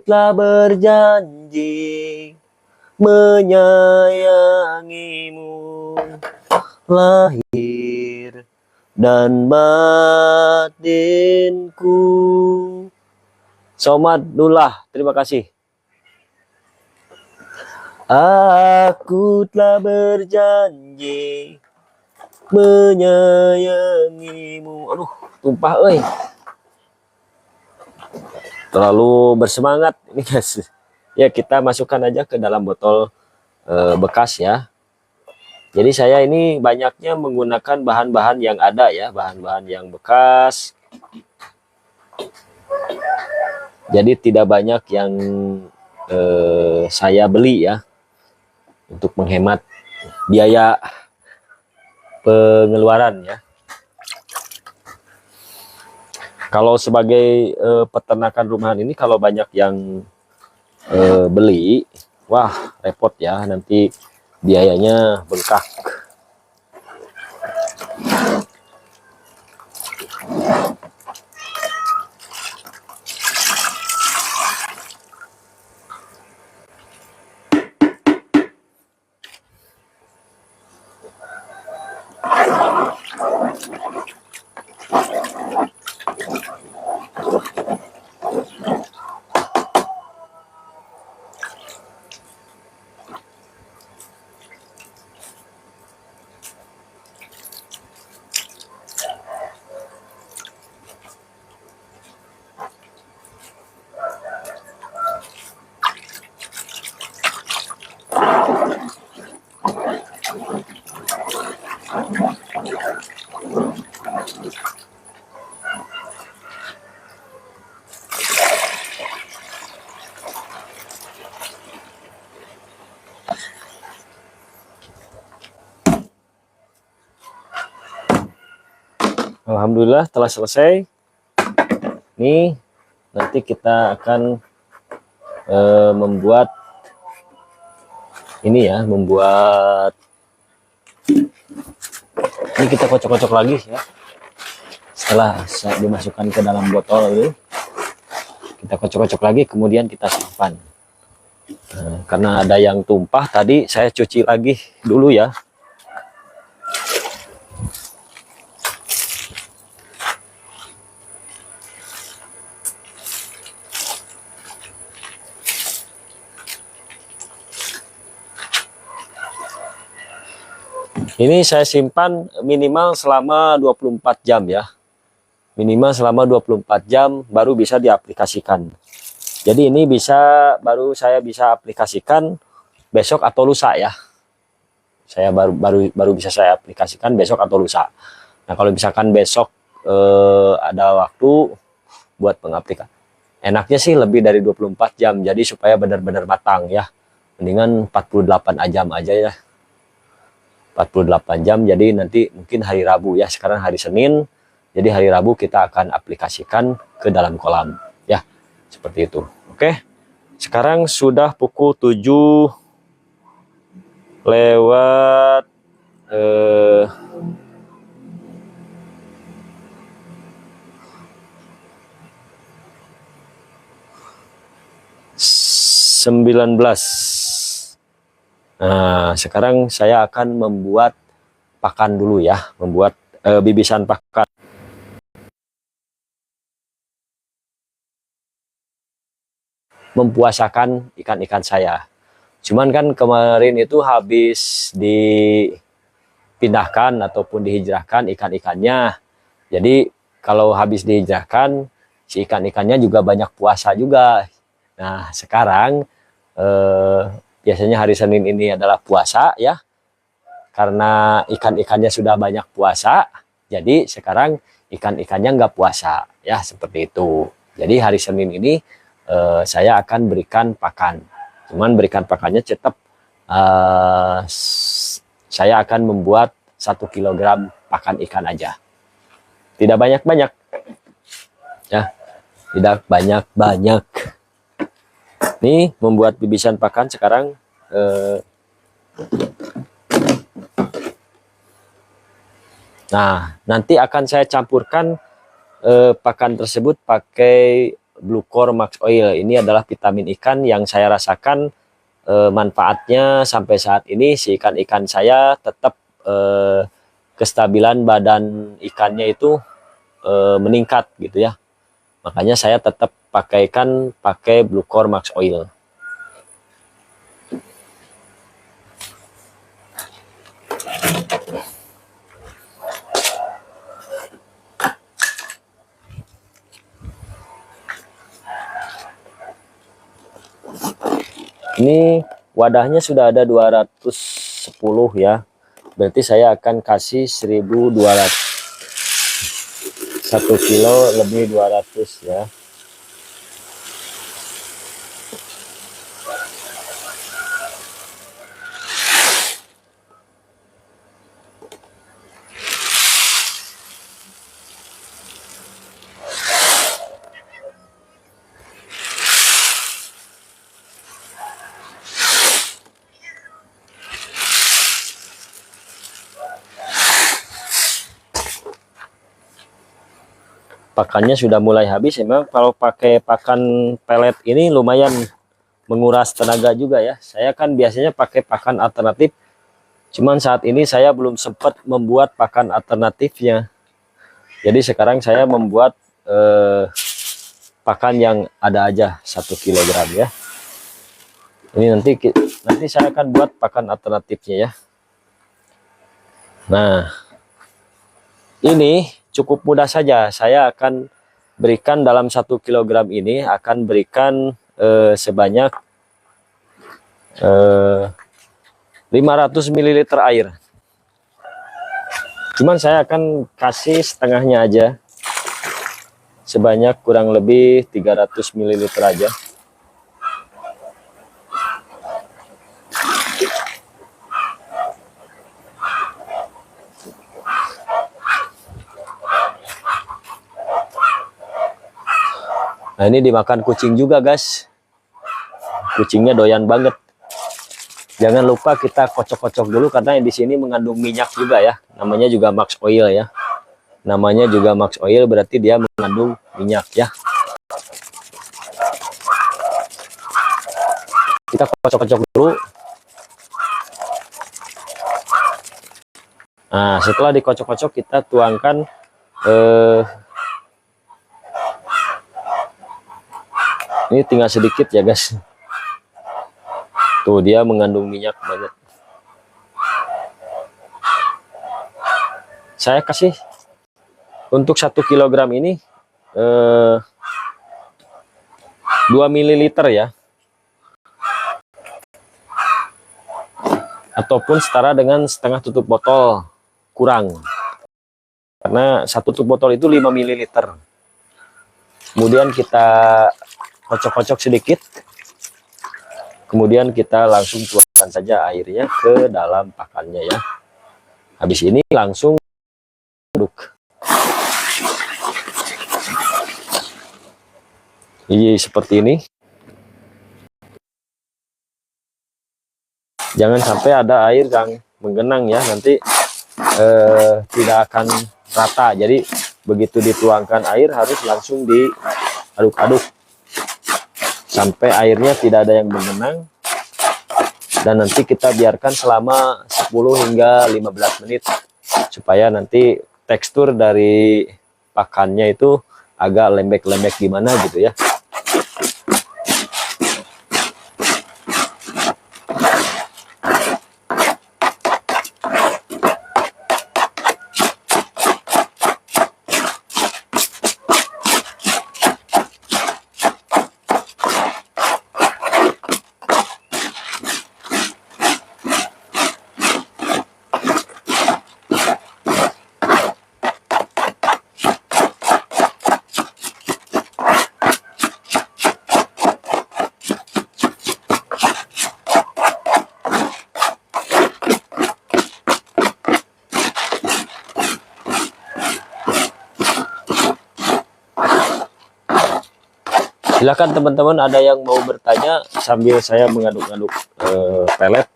telah berjanji menyayangimu, lahir dan batinku. Somadullah, terima kasih. Aku telah berjanji menyayangimu. Aduh, tumpah euy. Terlalu bersemangat ini guys. Ya, kita masukkan aja ke dalam botol bekas ya. Jadi saya ini banyaknya menggunakan bahan-bahan yang ada ya, bahan-bahan yang bekas. Jadi tidak banyak yang saya beli ya, untuk menghemat biaya pengeluaran ya. Kalau sebagai peternakan rumahan ini, kalau banyak yang beli, wah repot ya, nanti biayanya bengkak. Alhamdulillah telah selesai. Nih, nanti kita akan membuat ini ya, membuat ini, kita kocok-kocok lagi ya. Setelah saya dimasukkan ke dalam botol ini, kita kocok-kocok lagi, kemudian kita simpan. Karena ada yang tumpah tadi, saya cuci lagi dulu ya. Ini saya simpan minimal selama 24 jam ya. Minimal selama 24 jam baru bisa diaplikasikan. Jadi ini baru saya bisa aplikasikan besok atau lusa ya. Saya baru bisa saya aplikasikan besok atau lusa. Nah, kalau misalkan besok ada waktu buat pengaplikasian, enaknya sih lebih dari 24 jam. Jadi supaya benar-benar matang ya. Mendingan 48 jam aja ya. 48 jam, jadi nanti mungkin hari Rabu ya, sekarang hari Senin, jadi hari Rabu kita akan aplikasikan ke dalam kolam ya, seperti itu. Oke, sekarang sudah pukul 7 lewat 19. Nah, sekarang saya akan membuat pakan dulu ya, membuat bibisan pakan. Mempuasakan ikan-ikan saya. Cuman kan kemarin itu habis dipindahkan ataupun dihijrahkan ikan-ikannya. Jadi kalau habis dihijrahkan, si ikan-ikannya juga banyak puasa juga. Nah, sekarang biasanya hari Senin ini adalah puasa ya, karena ikan-ikannya sudah banyak puasa, jadi sekarang ikan-ikannya nggak puasa ya, seperti itu. Jadi hari Senin ini saya akan berikan pakan, cuman berikan pakannya tetap saya akan membuat 1 kilogram pakan ikan aja, tidak banyak-banyak ya, tidak banyak-banyak. Nih, membuat bibisan pakan sekarang nah, nanti akan saya campurkan pakan tersebut pakai Blue Core Max Oil. Ini adalah vitamin ikan yang saya rasakan manfaatnya sampai saat ini. Si ikan-ikan saya tetap kestabilan badan ikannya itu meningkat gitu ya. Makanya saya tetap pakai Blue Core Max Oil. Ini wadahnya sudah ada 210 ya. Berarti saya akan kasih 1200. 1 kilo lebih 200 ya. Pakannya sudah mulai habis. Memang kalau pakai pakan pelet ini lumayan menguras tenaga juga ya. Saya kan biasanya pakai pakan alternatif, cuman saat ini saya belum sempat membuat pakan alternatifnya. Jadi sekarang saya membuat pakan yang ada aja 1 kilogram ya. Ini nanti saya akan buat pakan alternatifnya ya. Nah, ini cukup mudah saja. Saya akan berikan dalam 1 kilogram ini, akan berikan sebanyak 500 ml air. Cuman saya akan kasih setengahnya aja, sebanyak kurang lebih 300 ml aja. Nah, ini dimakan kucing juga, guys. Kucingnya doyan banget. Jangan lupa kita kocok-kocok dulu karena di sini mengandung minyak juga ya. Namanya juga Max Oil ya. Namanya juga Max Oil, berarti dia mengandung minyak ya. Kita kocok-kocok dulu. Nah, setelah dikocok-kocok kita tuangkan ini tinggal sedikit ya, guys. Tuh, dia mengandung minyak banget. Saya kasih untuk 1 kilogram ini 2 ml ya. Ataupun setara dengan setengah tutup botol, kurang. Karena 1 tutup botol itu 5 ml. Kemudian kita kocok-kocok sedikit, kemudian kita langsung tuangkan saja airnya ke dalam pakannya ya. Habis ini langsung aduk. Ini seperti ini. Jangan sampai ada air yang menggenang ya, nanti tidak akan rata. Jadi begitu dituangkan air harus langsung diaduk-aduk sampai airnya tidak ada yang menggenang, dan nanti kita biarkan selama 10 hingga 15 menit supaya nanti tekstur dari pakannya itu agak lembek-lembek gimana gitu ya. Silakan teman-teman, ada yang mau bertanya sambil saya mengaduk-aduk pelet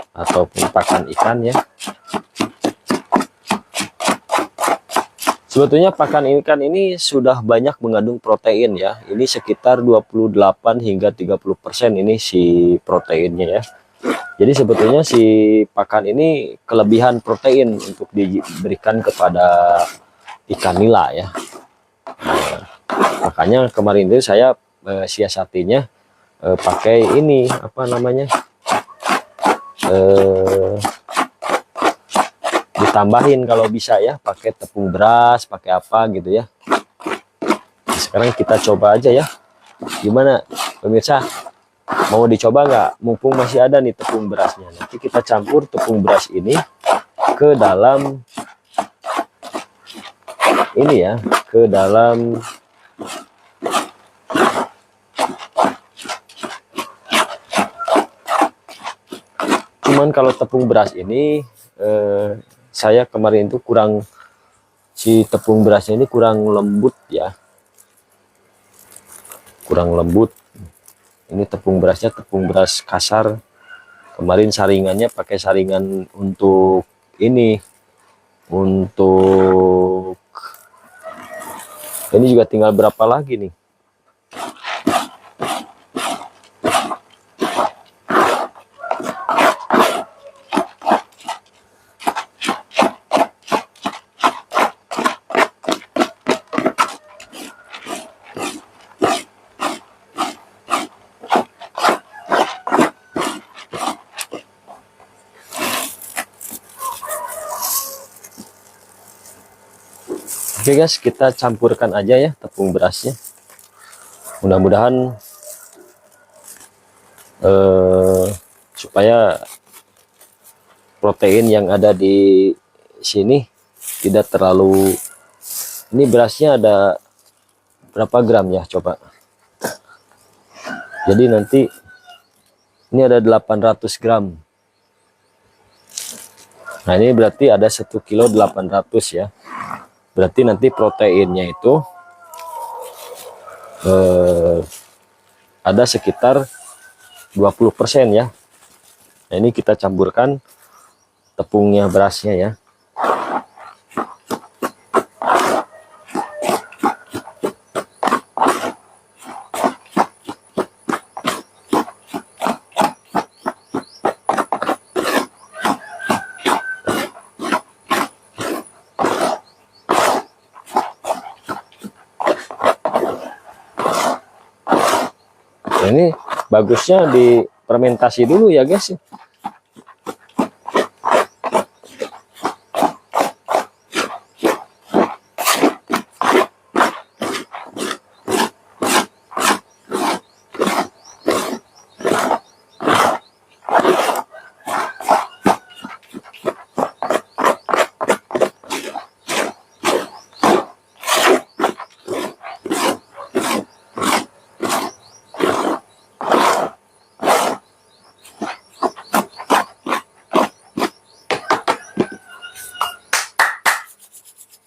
ataupun pakan ikan ya. Sebetulnya pakan ikan ini sudah banyak mengandung protein ya. Ini sekitar 28 hingga 30% ini si proteinnya ya. Jadi sebetulnya si pakan ini kelebihan protein untuk diberikan kepada ikan nila ya. Makanya kemarin itu saya siasatinya pakai ini apa namanya, ditambahin kalau bisa ya, pakai tepung beras, pakai apa gitu ya. Nah, sekarang kita coba aja ya, gimana pemirsa, mau dicoba nggak? Mumpung masih ada nih tepung berasnya, nanti kita campur tepung beras ini ke dalam ini ya, ke dalam cuman kalau tepung beras ini saya kemarin itu kurang, si tepung berasnya ini kurang lembut ya, kurang lembut. Ini tepung berasnya tepung beras kasar. Kemarin saringannya pakai saringan untuk ini, untuk ini juga tinggal berapa lagi nih. Oke guys, kita campurkan aja ya tepung berasnya. Mudah-mudahan supaya protein yang ada di sini tidak terlalu, ini berasnya ada berapa gram ya coba. Jadi nanti ini ada 800 gram. Nah ini berarti ada 1 kilo 800 ya. Berarti nanti proteinnya itu ada sekitar 20% ya. Nah ini kita campurkan tepungnya berasnya ya. Nah, ini bagusnya difermentasi dulu ya guys.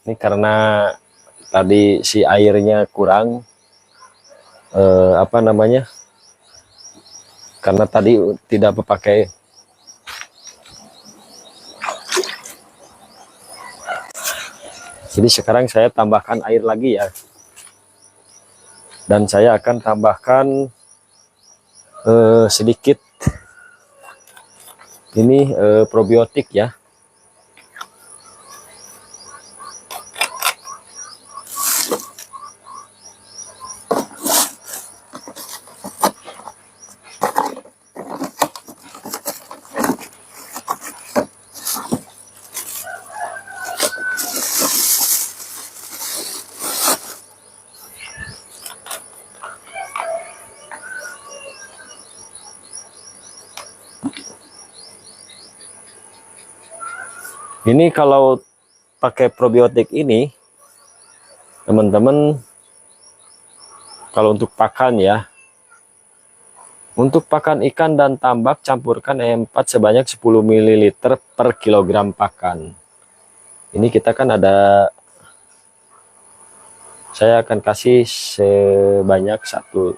Ini karena tadi si airnya kurang, apa namanya, karena tadi tidak pakai. Jadi sekarang saya tambahkan air lagi ya, dan saya akan tambahkan sedikit ini probiotik ya. Ini kalau pakai probiotik ini, teman-teman, kalau untuk pakan ya, untuk pakan ikan dan tambak campurkan E4 sebanyak 10 ml per kilogram pakan. Ini kita kan ada, saya akan kasih sebanyak 1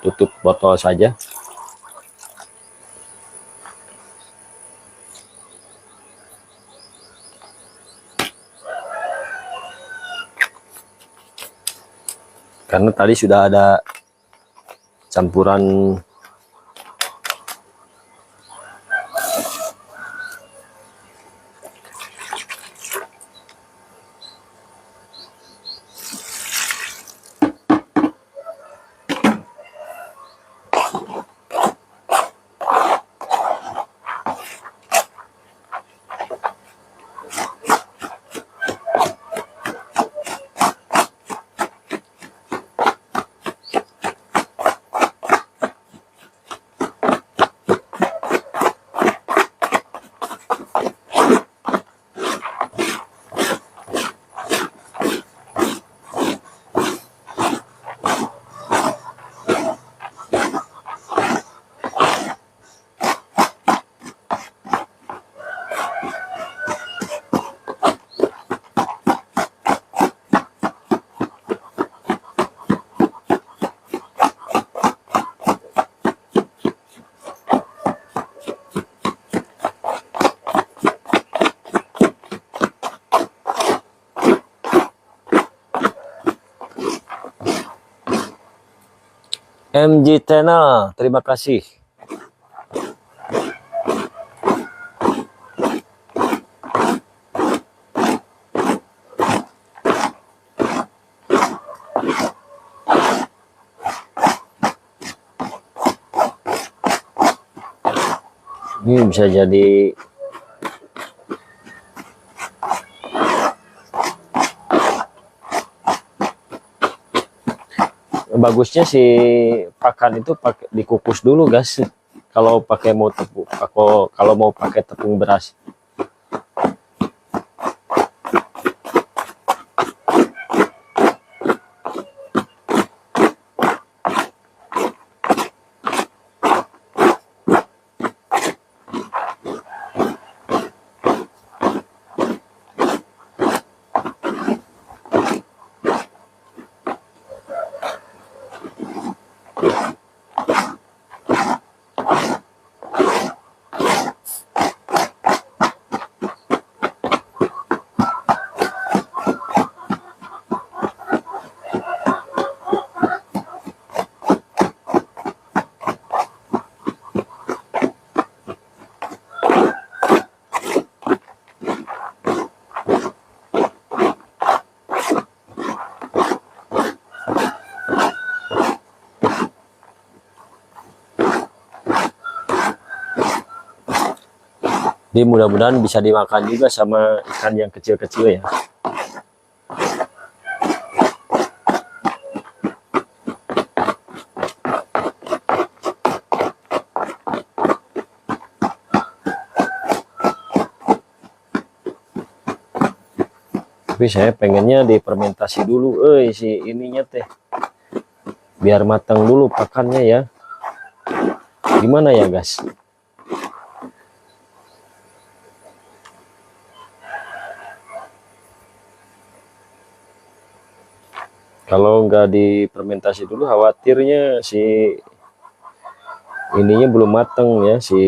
tutup botol saja. karena tadi sudah ada campuran MG Channel. Terima kasih. Ini bisa jadi bagusnya si pakan itu pakai dikukus dulu guys. Kalau pakai mau tepung, kalau mau pakai tepung beras. Ini mudah-mudahan bisa dimakan juga sama ikan yang kecil-kecil ya. Tapi saya pengennya difermentasi dulu, si ininya teh, biar matang dulu pakannya ya. Gimana ya guys? Kalau nggak difermentasi dulu, khawatirnya si ininya belum matang ya, si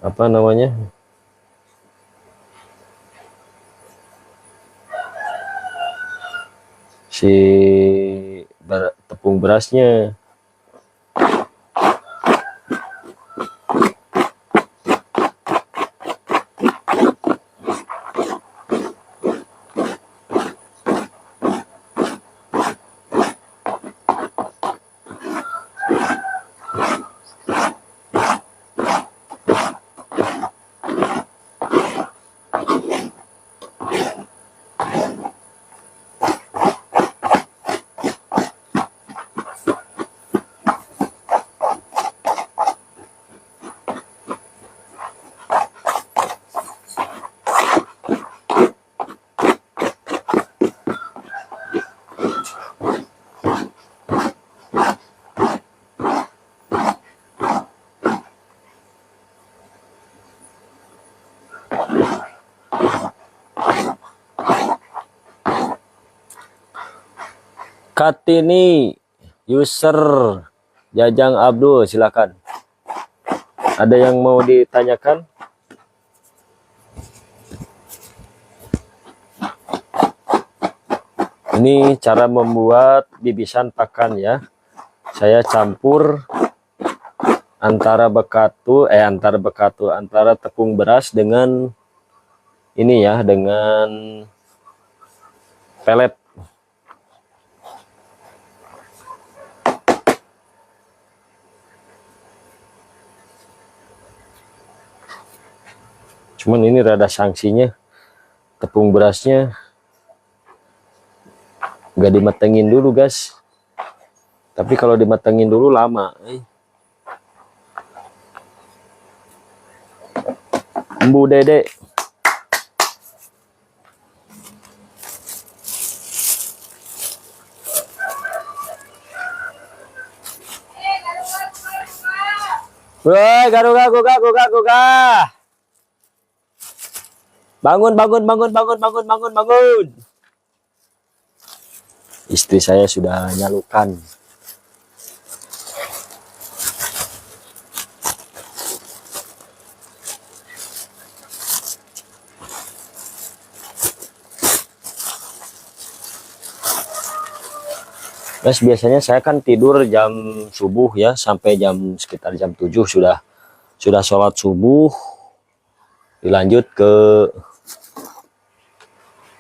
apa namanya, si tepung berasnya. Kartini user Jajang Abdul, silakan. Ada yang mau ditanyakan? Ini cara membuat bibisan pakan ya. Saya campur antara tepung beras dengan ini ya, dengan pelet. Cuman ini rada sanksinya, tepung berasnya nggak dimatengin dulu guys. Tapi kalau dimatengin dulu lama. Embu Dede. Woi, garuga, guga, guga, guga. Bangun, bangun, bangun, bangun, bangun, bangun, bangun. Istri saya sudah nyalukan. Guys, biasanya saya kan tidur jam subuh ya, sampai sekitar jam 7 sudah sholat subuh, dilanjut ke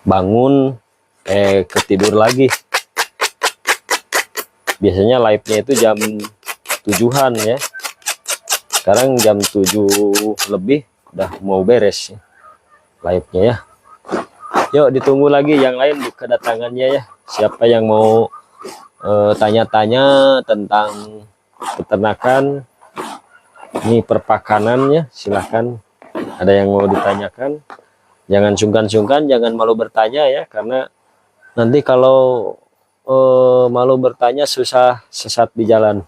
bangun, ke tidur lagi. Biasanya live-nya itu jam 7-an ya. Sekarang jam 7 lebih udah mau beres ya, live-nya ya. Yuk ditunggu lagi yang lain kedatangannya ya. Siapa yang mau tanya-tanya tentang peternakan, ini perpakanannya, silahkan. Ada yang mau ditanyakan, jangan sungkan-sungkan, jangan malu bertanya ya, karena nanti kalau malu bertanya susah sesat di jalan.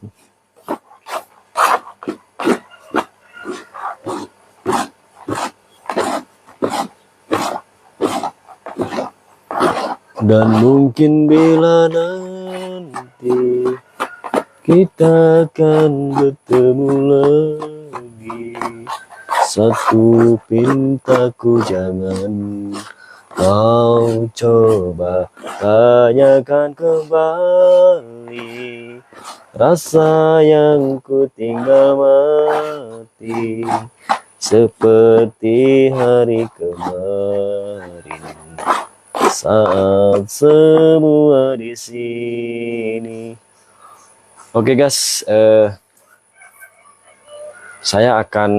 Dan mungkin bila nanti kita akan bertemu lagi, satu pintaku jangan kau coba tanyakan kembali, rasa yang ku tinggal mati seperti hari kemarin, saat semua di sini. Oke guys, saya akan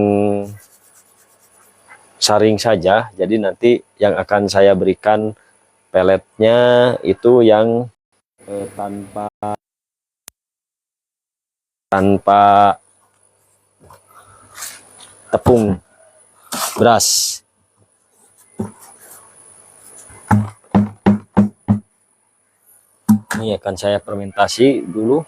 saring saja. Jadi nanti yang akan saya berikan peletnya itu yang tanpa tepung beras. Ini akan saya fermentasi dulu.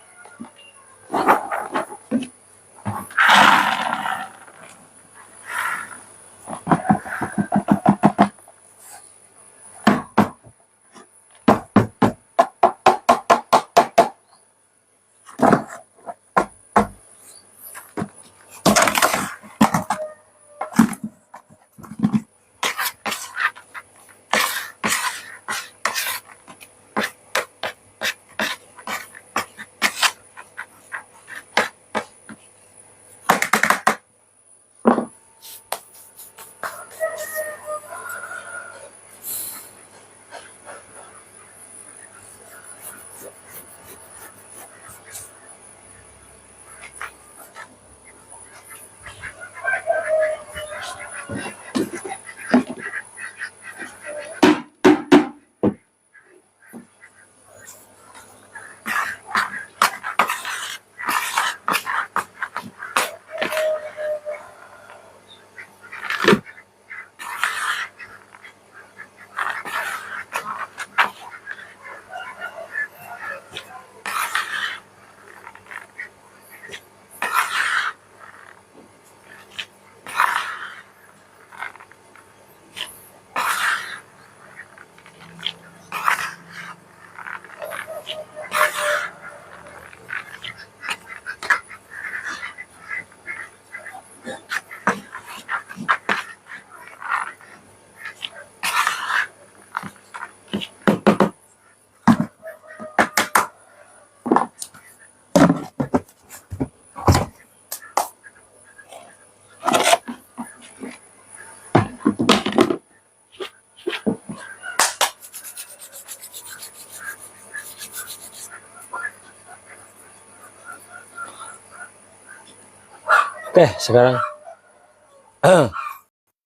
Oke, sekarang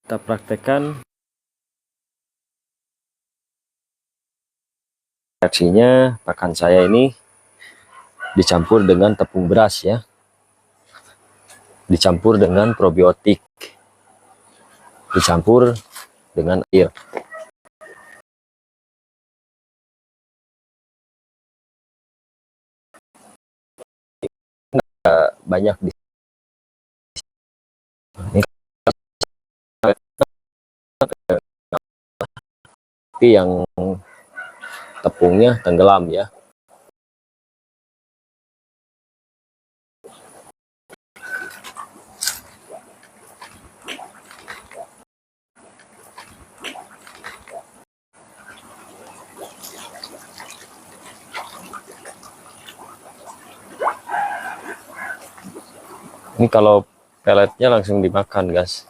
kita praktekkan reaksinya. Pakan saya ini dicampur dengan tepung beras ya, dicampur dengan probiotik, dicampur dengan air. Banyak di tapi yang tepungnya tenggelam ya. Ini kalau peletnya langsung dimakan, guys.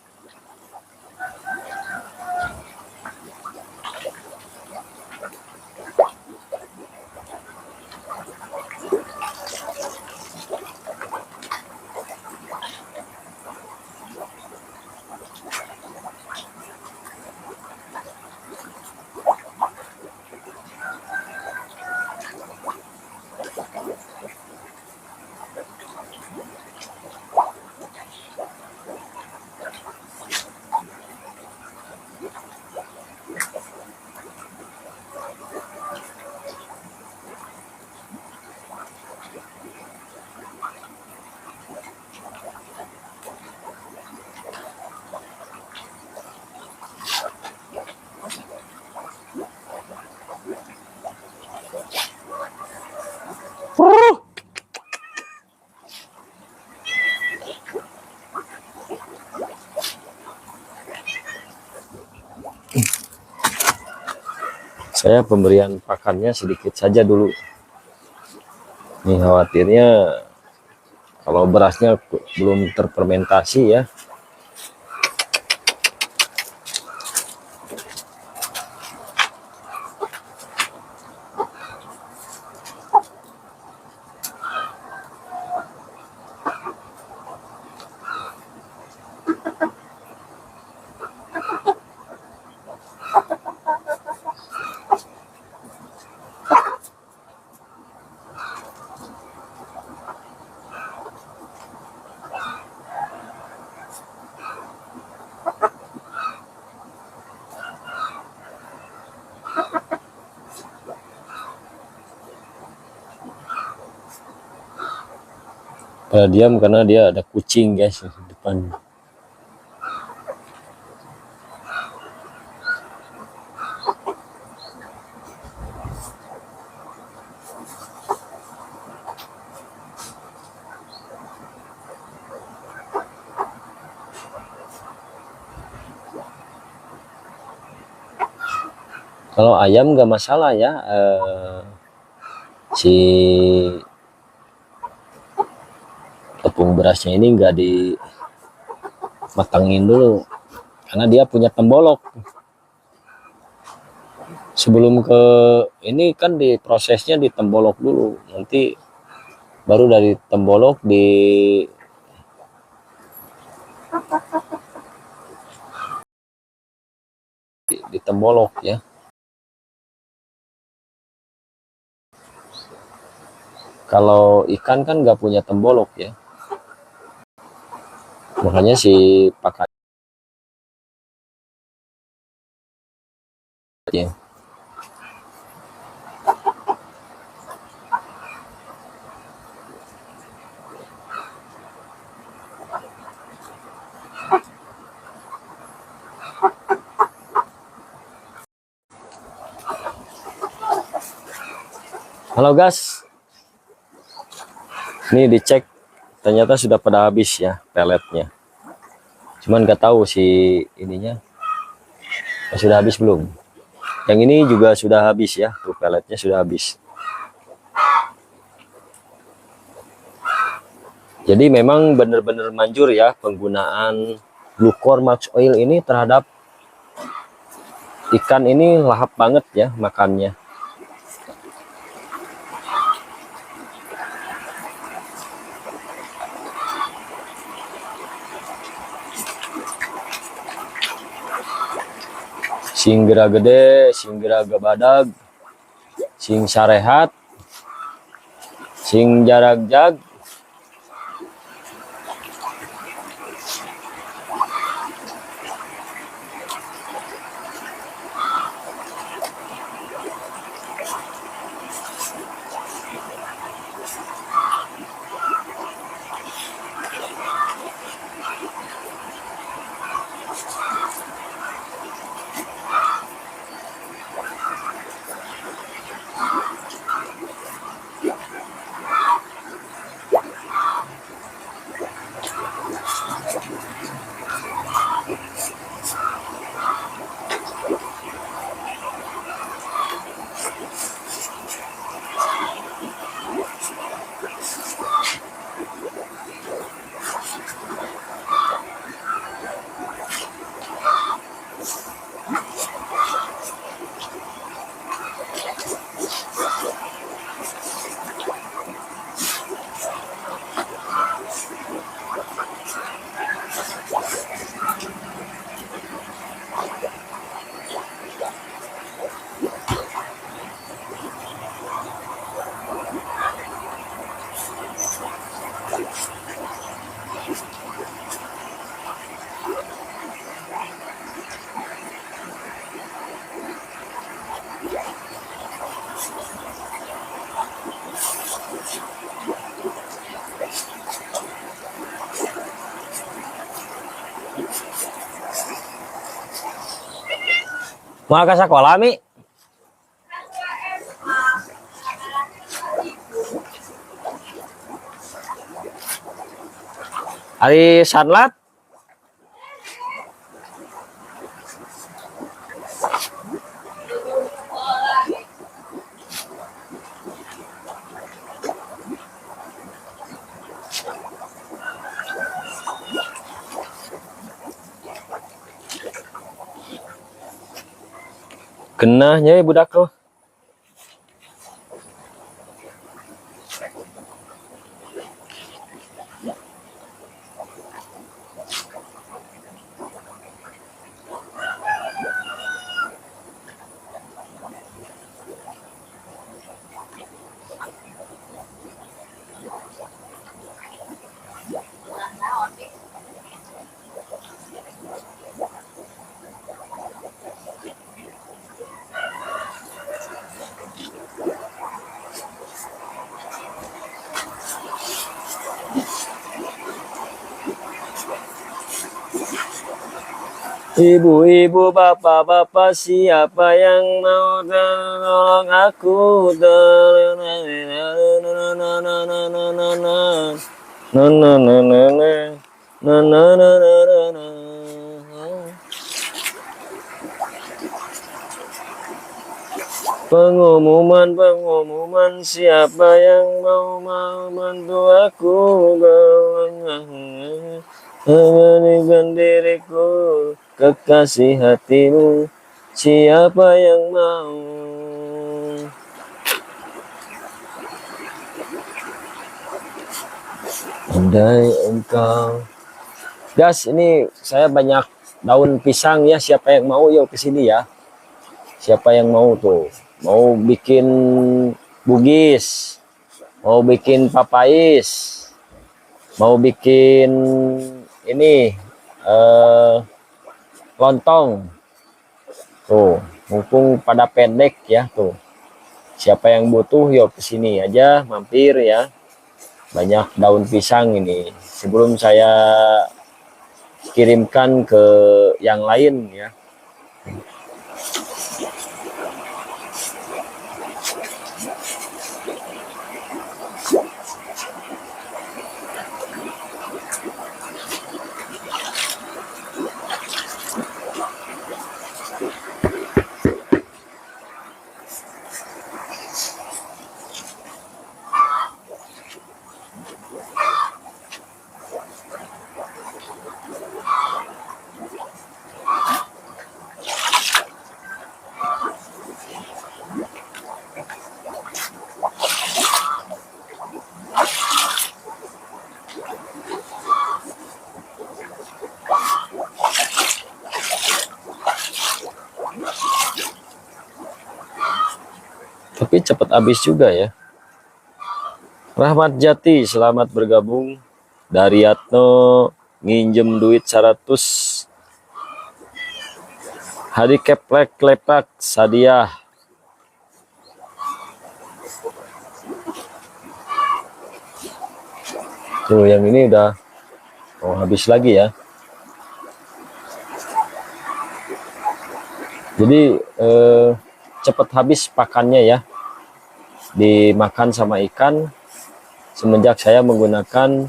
Saya pemberian pakannya sedikit saja dulu. Ini khawatirnya kalau berasnya belum terfermentasi ya. Pada diam karena dia ada kucing, guys, di depan. Kalau ayam nggak masalah ya, si tepung berasnya ini nggak dimatangin dulu karena dia punya tembolok. Sebelum ke ini kan diprosesnya di tembolok dulu, nanti baru dari tembolok di tembolok ya. Kalau ikan kan nggak punya tembolok ya, makanya si pakan ya. Halo guys, ini dicek ternyata sudah pada habis ya peletnya. Cuman nggak tahu si ininya sudah habis belum. Yang ini juga sudah habis ya, tuh peletnya sudah habis. Jadi memang benar-benar manjur ya penggunaan Bluecor Max Oil ini terhadap ikan. Ini lahap banget ya makannya. Sing gera gede, sing gera badag, sing sarehat, sing jarak jag. Mau ke sekolah, Mi? Hari sanlat? Genahnya ya budak lo. Ibu-ibu, bapak-bapak, siapa yang mau tolong aku? Pengumuman, siapa yang mau bantu aku? Mengenikan diriku, kekasih hatimu, siapa yang mau? Andai engkau. Gas, ini saya banyak daun pisang ya, siapa yang mau yuk ke sini ya. Siapa yang mau tuh? Mau bikin bugis, mau bikin papais, mau bikin ini lontong. Tuh, mumpung pada pendek ya tuh. Siapa yang butuh yuk ke sini aja mampir ya. Banyak daun pisang ini. Sebelum saya kirimkan ke yang lain ya. tapi cepat habis juga ya. Rahmat Jati, selamat bergabung. Daryatno nginjem duit 100. Hadi Keplek Klepak Sadiah. Tuh yang ini udah habis lagi ya. Jadi cepat habis pakannya ya. Dimakan sama ikan semenjak saya menggunakan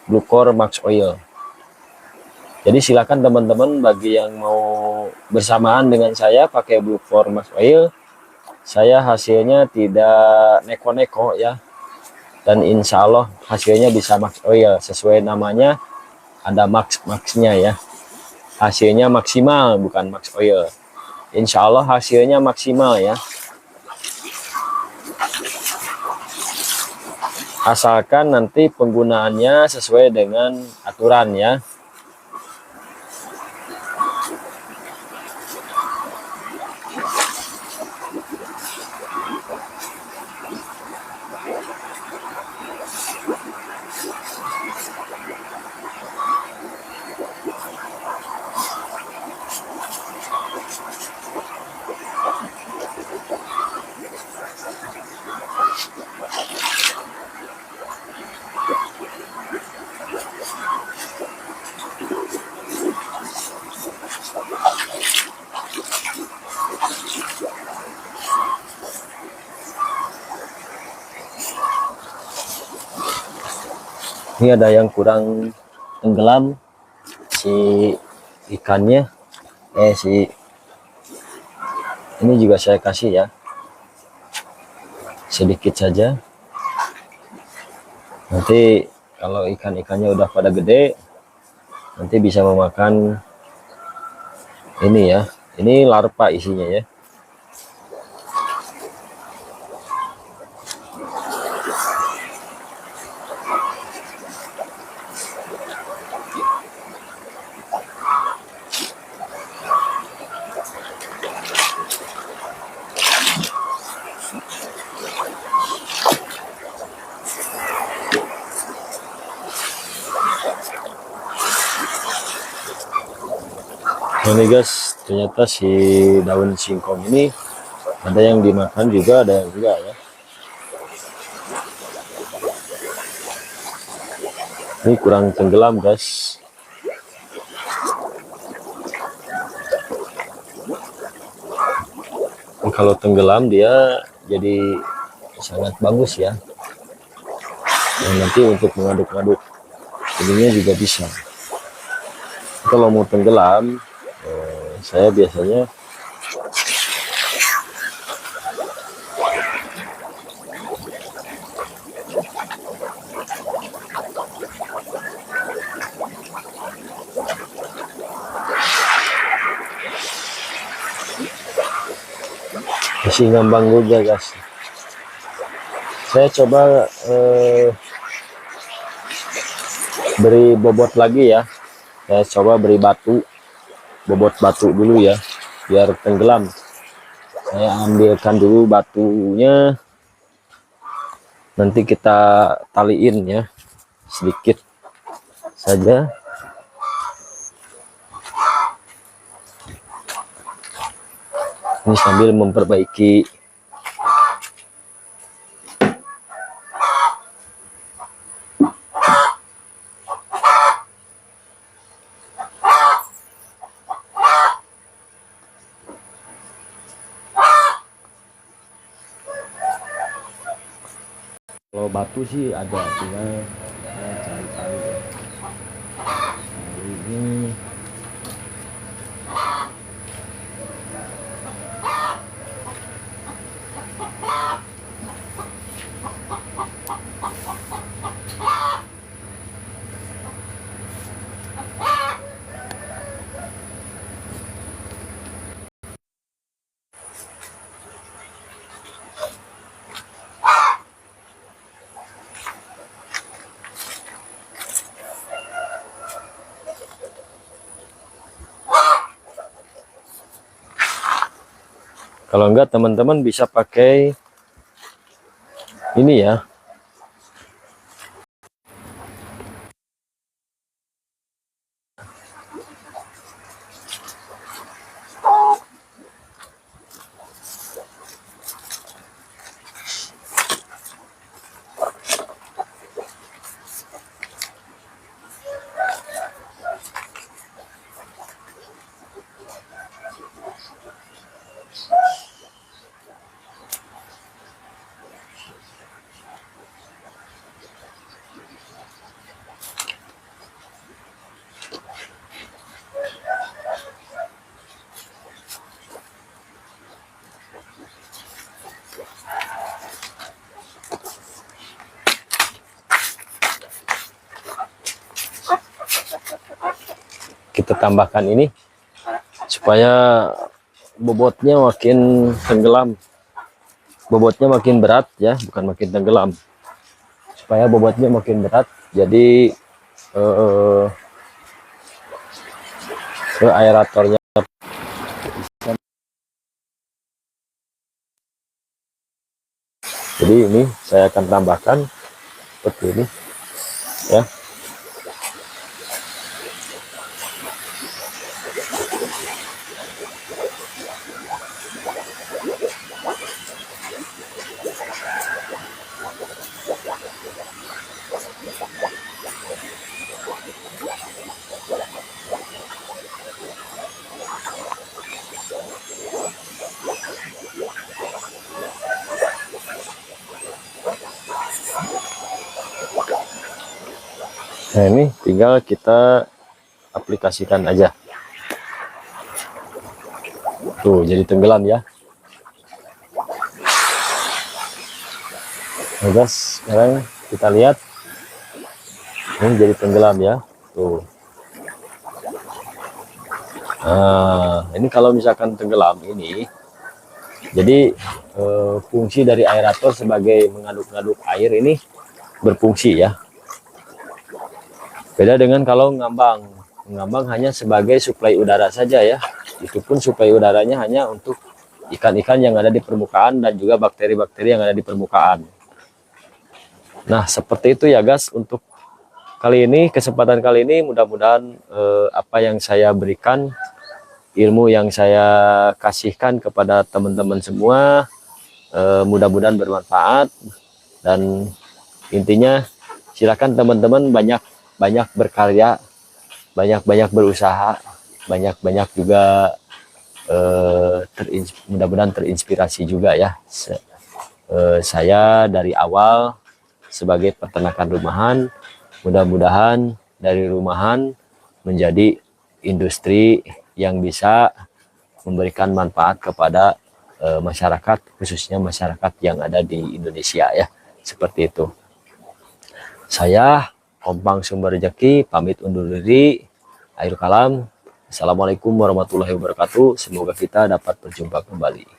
Bluecor Max Oil. Jadi silakan teman-teman bagi yang mau bersamaan dengan saya pakai Bluecor Max Oil, saya hasilnya tidak neko-neko ya. Dan insya Allah hasilnya bisa Max Oil sesuai namanya, ada max-maxnya ya. Hasilnya maksimal bukan Max Oil. Insya Allah hasilnya maksimal ya. Asalkan nanti penggunaannya sesuai dengan aturan ya. Ini ada yang kurang tenggelam si ikannya, ini juga saya kasih ya, sedikit saja. Nanti kalau ikan-ikannya udah pada gede, nanti bisa memakan ini ya. Ini larva isinya ya. Ini guys, ternyata si daun singkong ini ada yang dimakan juga, ada yang enggak ya. Ini kurang tenggelam guys. Kalau tenggelam dia jadi sangat bagus ya. Dan nanti untuk mengaduk-aduk ininya juga bisa. Kalau mau tenggelam, saya biasanya masih ngambang juga guys. Saya coba beri bobot lagi ya. Saya coba beri bobot batu dulu ya, biar tenggelam. Saya ambilkan dulu batunya, nanti kita taliin ya, sedikit saja. Ini sambil memperbaiki kalau batu sih ada, tinggal cari-cari ya. Ini kalau enggak teman-teman bisa pakai Ini ya. Kita tambahkan ini supaya bobotnya makin tenggelam, bobotnya makin berat ya, bukan makin tenggelam, supaya bobotnya makin berat. Jadi ke aeratornya. Jadi ini saya akan tambahkan seperti ini ya. Nah ini tinggal kita aplikasikan aja. Tuh jadi tenggelam ya. Nah guys, sekarang kita lihat ini jadi tenggelam ya. Tuh. Nah ini kalau misalkan tenggelam ini, jadi fungsi dari aerator sebagai mengaduk-aduk air ini berfungsi ya. Beda dengan kalau ngambang. Ngambang hanya sebagai suplai udara saja ya. Itu pun suplai udaranya hanya untuk ikan-ikan yang ada di permukaan dan juga bakteri-bakteri yang ada di permukaan. Nah, seperti itu ya guys untuk kali ini, kesempatan kali ini mudah-mudahan apa yang saya berikan, ilmu yang saya kasihkan kepada teman-teman semua mudah-mudahan bermanfaat. Dan intinya silakan teman-teman banyak berkarya, banyak berusaha, banyak juga mudah-mudahan terinspirasi juga ya. Saya dari awal sebagai peternakan rumahan, mudah-mudahan dari rumahan menjadi industri yang bisa memberikan manfaat kepada masyarakat, khususnya masyarakat yang ada di Indonesia ya, seperti itu. Saya Kompang Sumber Rezeki pamit undur diri. Akhir kalam, assalamualaikum warahmatullahi wabarakatuh. Semoga kita dapat berjumpa kembali.